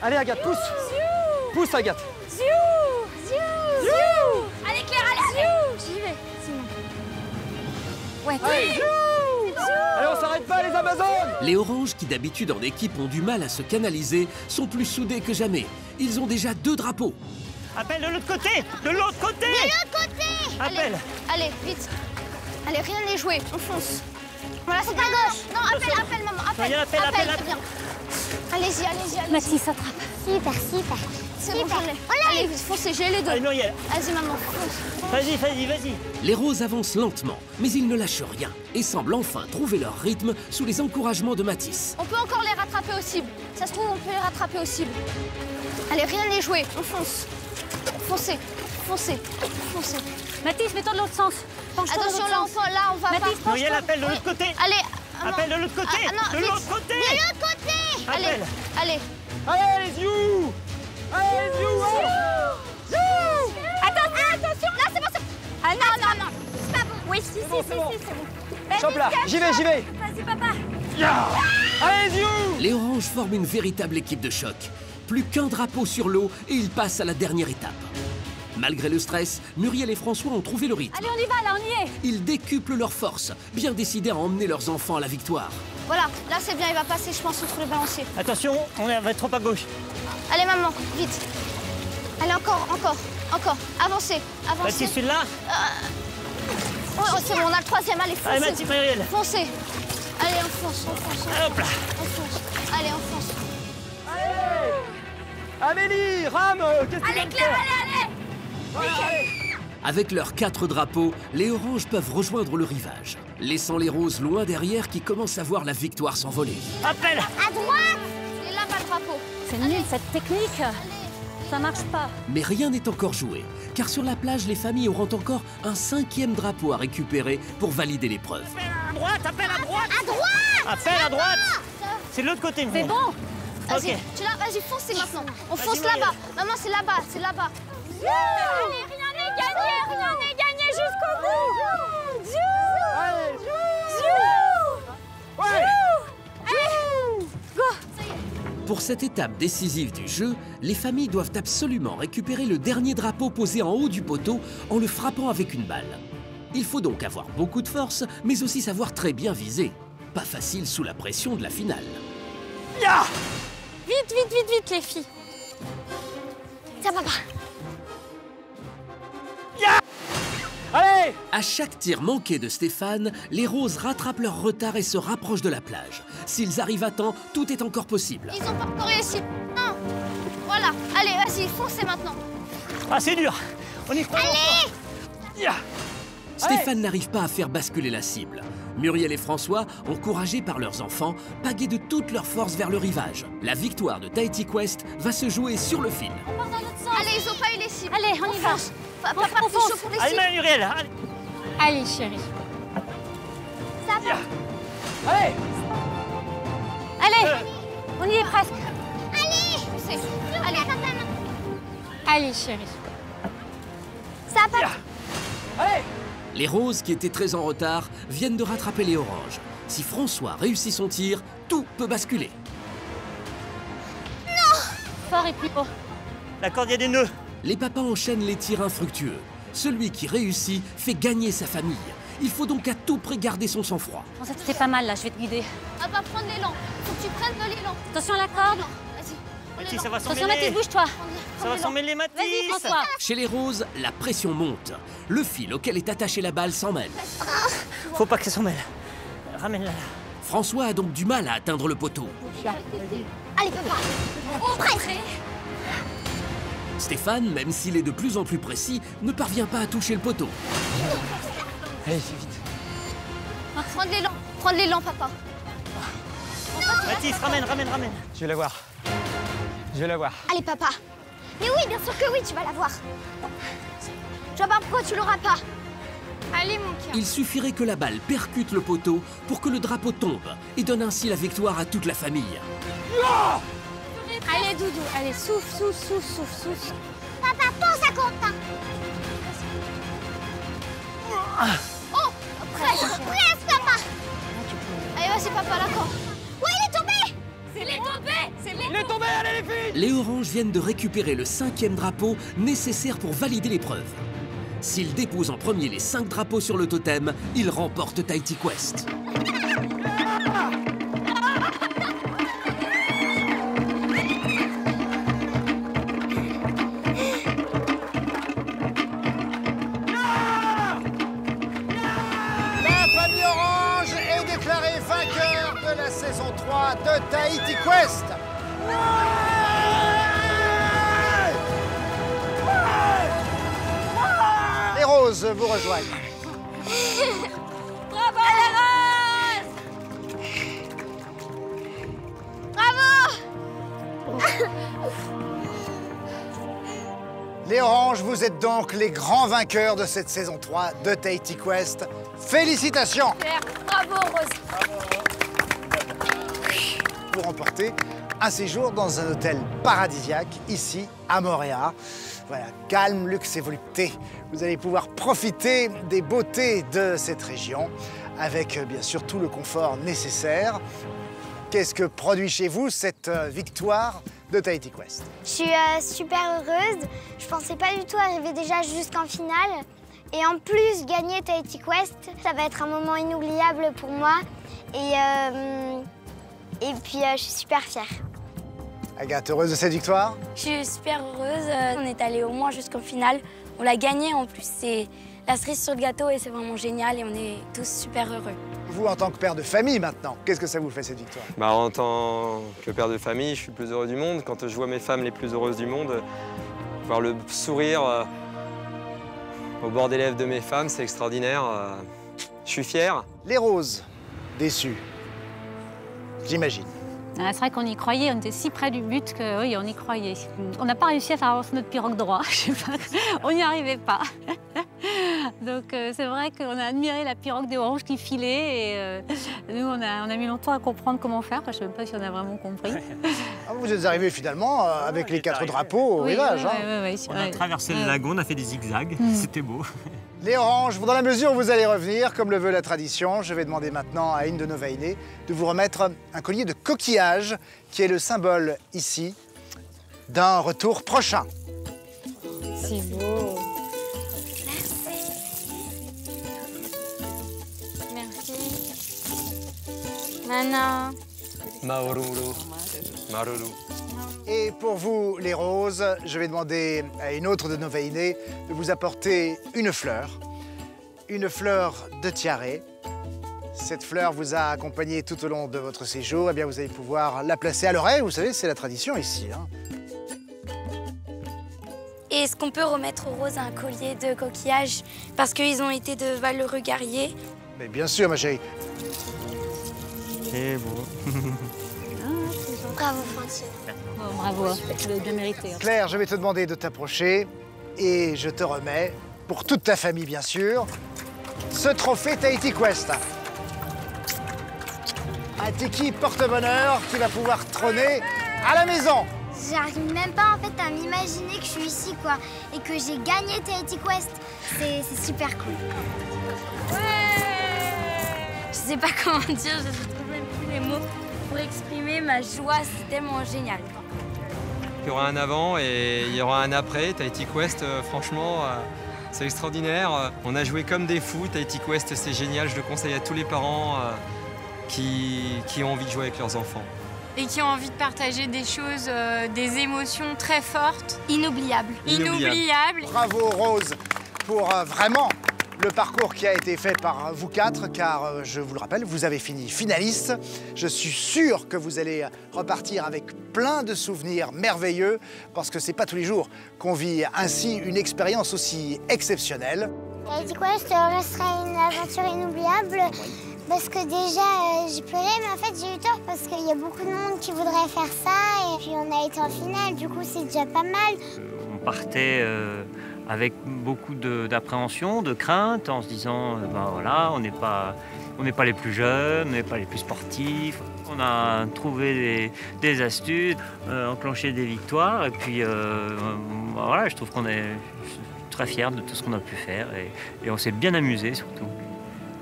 Allez Agathe, pousse. Pousse Agathe. Allez Claire, allez. J'y vais. Ouais. Allez, allez, on s'arrête pas les Amazones. Les oranges, qui d'habitude en équipe ont du mal à se canaliser, sont plus soudés que jamais. Ils ont déjà 2 drapeaux. Appelle de l'autre côté. De l'autre côté. De l'autre côté. Appelle. Allez, vite. Allez, rien n'est joué, on fonce. Voilà, c'est pas gauche. Non, appelle, maman, appelle. Viens, appelle. c'est bien. Allez-y. Mathis, attrape. Super. C'est bon, je l'ai. Allez, foncez, j'ai les 2. Allez, Muriel. Vas-y, maman, fonce. Vas-y. Les roses avancent lentement, mais ils ne lâchent rien et semblent enfin trouver leur rythme sous les encouragements de Mathis. On peut encore les rattraper au cible. Ça se trouve, on peut les rattraper au cible. Allez, rien n'est joué, on fonce. Foncez. Mathis, mets-toi de l'autre sens. Penche-toi de Attention, l'autre sens. là, on va Mathis, pas. Muriel, appelle de l'autre côté. Allez. Appelle de l'autre côté. non, De vite. l'autre côté. De l'autre côté. Appelle. Allez. Allez les you. Attention. Là, c'est bon. Ah non. C'est pas bon. Oui, si, bon. c'est bon. Chope là, j'y vais. Vas-y, papa. Allez les you. Les oranges forment une véritable équipe de choc. Plus qu'un drapeau sur l'eau et ils passent à la dernière étape. Malgré le stress, Muriel et François ont trouvé le rythme. Allez, on y va, là, on y est. Ils décuplent leurs forces, bien décidés à emmener leurs enfants à la victoire. Voilà, là, c'est bien, il va passer, je pense, entre le balancier. Attention, on va être trop à gauche. Allez, maman, vite. Allez, encore. Avancez. Mathis, celui-là. Oh, c'est bon, on a le 3e, allez, foncez. Allez, Mathis, Muriel. Foncez. Allez, on fonce. Allez, hop là. On fonce. Allez, on fonce. Amélie, rame. Qu'est-ce que tu viens de Claire, faire? allez. Avec leurs 4 drapeaux, les oranges peuvent rejoindre le rivage, laissant les roses loin derrière qui commencent à voir la victoire s'envoler. Appelle. À droite. Et là-bas, le drapeau. C'est nul, cette technique. Ça marche pas. Mais rien n'est encore joué, car sur la plage, les familles auront encore un 5e drapeau à récupérer pour valider l'épreuve. Appelle à droite. À droite. Appelle à droite. C'est de l'autre côté, C'est Muriel. bon. Vas-y, Ok. vas-y, foncez maintenant. On fonce Muriel. là-bas. Maman, c'est là-bas. Allez, rien n'est gagné jusqu'au bout. Pour cette étape décisive du jeu, les familles doivent absolument récupérer le dernier drapeau posé en haut du poteau en le frappant avec une balle. Il faut donc avoir beaucoup de force, mais aussi savoir très bien viser. Pas facile sous la pression de la finale. Vite, les filles. Tiens, papa. Allez. À chaque tir manqué de Stéphane, les roses rattrapent leur retard et se rapprochent de la plage. S'ils arrivent à temps, tout est encore possible. Ils ont pas encore réussi. Voilà. Allez, vas-y, foncez maintenant. Ah, c'est dur. On y croit. Allez. Stéphane n'arrive pas à faire basculer la cible. Muriel et François, encouragés par leurs enfants, pagaient de toute leur force vers le rivage. La victoire de Tahiti Quest va se jouer sur le fil. On part dans l'autre sens. Allez, ils ont pas eu les cibles. Allez, on y va. fonce. Papa, On t'es fonce. chaud pour les Allez, cibles. Muriel. Allez. Allez, chérie. Ça va. Allez. Allez, on y est presque. Allez. Foncez. Allez. Allez, chérie. Ça va. Allez. Les roses, qui étaient très en retard, viennent de rattraper les oranges. Si François réussit son tir, tout peut basculer. Fort et plus haut. La corde, il y a des nœuds. Les papas enchaînent les tirs infructueux. Celui qui réussit fait gagner sa famille. Il faut donc à tout prix garder son sang-froid. Bon, c'était pas mal, là, je vais te guider. Papa, prendre l'élan. Faut que tu prennes de l'élan. Attention à la corde. Vas-y. Mathis, ça va s'en Attention, mêler. Mathis, bouge-toi. Ça va s'en mêler, Mathis. Vas-y, François. Chez les roses, la pression monte. Le fil auquel est attachée la balle s'en mêle. Faut pas que ça s'en mêle. Ramène-la là. François a donc du mal à atteindre le poteau. Allez, papa. On presse. Stéphane, même s'il est de plus en plus précis, ne parvient pas à toucher le poteau. Allez, fais vite. Prendre l'élan, papa. Mathis, ramène. Je vais la voir. Allez, papa. Mais oui, bien sûr que oui, tu vas la voir. Je vois pas pourquoi tu l'auras pas. Allez, mon cœur. Il suffirait que la balle percute le poteau pour que le drapeau tombe et donne ainsi la victoire à toute la famille. Allez, Doudou, allez, souffle, souffle, souffle, souffle, souffle. Papa, pense à Quentin. Oh, presque, papa. Allez, vas-y, papa, d'accord. Ouais, il est tombé. Il est tombé, allez les filles! Les Oranges viennent de récupérer le 5e drapeau nécessaire pour valider l'épreuve. S'ils déposent en premier les 5 drapeaux sur le totem, ils remportent Tahiti Quest. La famille Orange est déclarée vainqueur de la saison 3 de Tahiti Quest. Les Roses vous rejoignent. Bravo, les Roses. Bravo. Les Oranges, vous êtes donc les grands vainqueurs de cette saison 3 de Tahiti Quest. Félicitations! Bravo, Rose. Vous remportez un séjour dans un hôtel paradisiaque, ici, à Moorea. Voilà, calme, luxe et volupté. Vous allez pouvoir profiter des beautés de cette région, avec bien sûr tout le confort nécessaire. Qu'est-ce que produit chez vous cette victoire de Tahiti Quest? Je suis super heureuse. Je pensais pas du tout arriver déjà jusqu'en finale. Et en plus, gagner Tahiti Quest, ça va être un moment inoubliable pour moi. Et puis, je suis super fière. Agathe, heureuse de cette victoire? Je suis super heureuse. On est allé au moins jusqu'en finale. On l'a gagné. En plus, c'est la cerise sur le gâteau et c'est vraiment génial. Et on est tous super heureux. Vous, en tant que père de famille maintenant, qu'est-ce que ça vous fait cette victoire? En tant que père de famille, je suis le plus heureux du monde. Quand je vois mes femmes les plus heureuses du monde, voir le sourire au bord des lèvres de mes femmes, c'est extraordinaire. Je suis fier. Les Roses, déçues, j'imagine. C'est vrai qu'on y croyait, on était si près du but que oui, on y croyait. On n'a pas réussi à faire avancer notre pirogue droit, je sais pas, on n'y arrivait pas. Donc c'est vrai qu'on a admiré la pirogue des Oranges qui filait et nous on a mis longtemps à comprendre comment faire, je ne sais même pas si on a vraiment compris. Vous êtes arrivés finalement avec les 4 drapeaux au rivage. Oui, on a traversé le lagon, on a fait des zigzags, c'était beau. Les Oranges, dans la mesure où vous allez revenir, comme le veut la tradition, je vais demander maintenant à une de nos vaillées de vous remettre un collier de coquillage qui est le symbole ici d'un retour prochain. C'est beau. Merci. Nana. Maoruru. Maruru. Et pour vous, les Roses, je vais demander à une autre de nos vaillées de vous apporter une fleur de tiare. Cette fleur vous a accompagné tout au long de votre séjour. Eh bien, vous allez pouvoir la placer à l'oreille. Vous savez, c'est la tradition ici. Et est-ce qu'on peut remettre aux Roses un collier de coquillage parce qu'ils ont été de valeureux guerriers? Mais bien sûr, ma chérie. C'est beau. Bravo, Francine. Oh, bravo, tu l'as bien mérité. Claire, je vais te demander de t'approcher et je te remets, pour toute ta famille bien sûr, ce trophée Tahiti Quest. Un tiki porte-bonheur qui va pouvoir trôner à la maison. J'arrive même pas en fait à m'imaginer que je suis ici quoi et que j'ai gagné Tahiti Quest. C'est super cool. Je sais pas comment dire, je trouve même plus les mots pour exprimer ma joie, c'est tellement génial. Il y aura un avant et il y aura un après. Tahiti Quest, franchement, c'est extraordinaire. On a joué comme des fous. Tahiti Quest, c'est génial. Je le conseille à tous les parents qui ont envie de jouer avec leurs enfants. Et qui ont envie de partager des choses, des émotions très fortes. Inoubliables. Inoubliables. Bravo Rose pour vraiment le parcours qui a été fait par vous 4, car je vous le rappelle, vous avez fini finaliste. Je suis sûr que vous allez repartir avec plein de souvenirs merveilleux, parce que c'est pas tous les jours qu'on vit ainsi une expérience aussi exceptionnelle. Tahiti Quest restera une aventure inoubliable. Parce que déjà, j'ai pleuré, mais en fait, j'ai eu tort parce qu'il y a beaucoup de monde qui voudrait faire ça. Et puis, on a été en finale, du coup, c'est déjà pas mal. On partait avec beaucoup d'appréhension, de crainte, en se disant ben voilà, on n'est pas les plus jeunes, on n'est pas les plus sportifs. On a trouvé des astuces, enclenché des victoires, et puis voilà, je trouve qu'on est très fiers de tout ce qu'on a pu faire, et on s'est bien amusé surtout.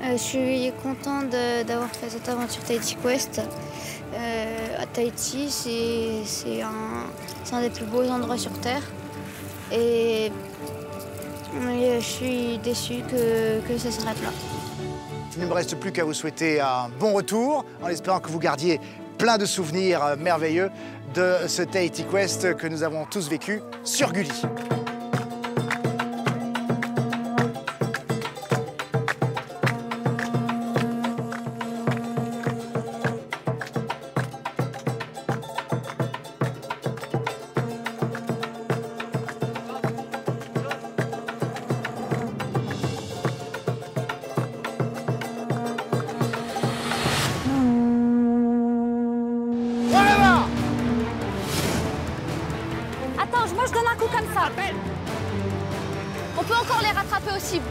Je suis contente d'avoir fait cette aventure Tahiti Quest. À Tahiti, c'est un des plus beaux endroits sur Terre. Et je suis déçue que ça s'arrête là. Il ne me reste plus qu'à vous souhaiter un bon retour, en espérant que vous gardiez plein de souvenirs merveilleux de ce Tahiti Quest que nous avons tous vécu sur Gulli. Attends, moi je donne un coup comme ça. On peut encore les rattraper aussi.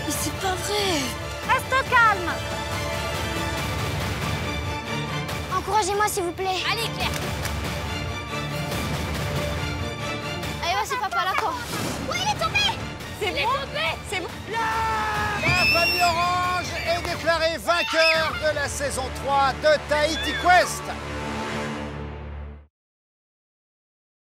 Mais c'est pas vrai. Reste calme. Encouragez-moi, s'il vous plaît. Allez, Claire. Allez, vas-y, papa, là, quoi. Ouais, il est tombé. C'est bon. C'est bon. La famille Orange est déclarée vainqueur de la saison 3 de Tahiti Quest.